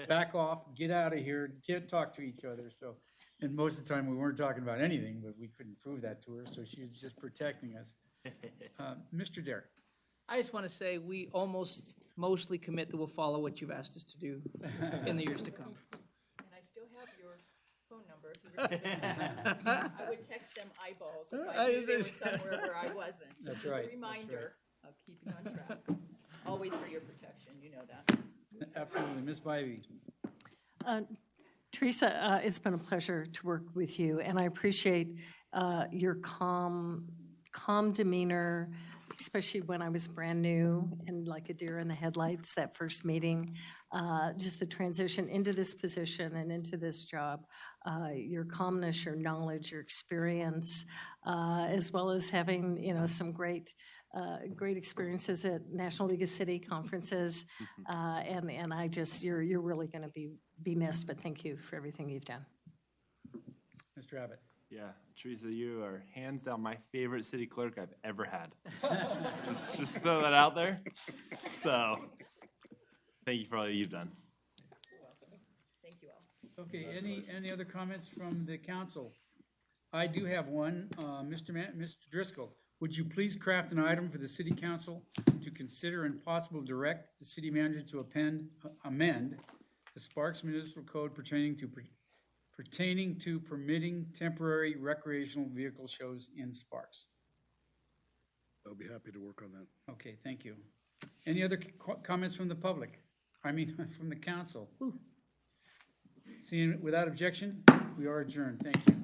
back off, get out of here, can't talk to each other. So, and most of the time we weren't talking about anything, but we couldn't prove that to her, so she was just protecting us. Mr. Derrick. I just want to say we mostly commit that we'll follow what you've asked us to do in the years to come. And I still have your phone number. If you were to text. I would text them eyeballs if I knew they were somewhere where I wasn't. That's Just as right, a that's reminder of keeping on track. Always for your protection, you know that. Absolutely. Ms. Bybee. Teresa, it's been a pleasure to work with you, and I appreciate your calm demeanor, especially when I was brand new and like a deer in the headlights that first meeting. Just the transition into this position and into this job, your calmness, your knowledge, your experience, as well as having some great experiences at National League of City conferences, and I just you're really going to be missed. But thank you for everything you've done. Mr. Abbott. Yeah, Teresa, you are hands down my favorite city clerk I've ever had. just throw that out there. So, thank you for all you've done. You're welcome. Thank you all. Okay, any other comments from the council? I do have one. Mr. Driscoll, would you please craft an item for the city council to consider and possibly direct the city manager to amend the Sparks Municipal Code pertaining to permitting temporary recreational vehicle shows in Sparks? I'll be happy to work on that. Okay, thank you. Any other comments from the public? I mean, from the council? Seeing without objection, we are adjourned. Thank you.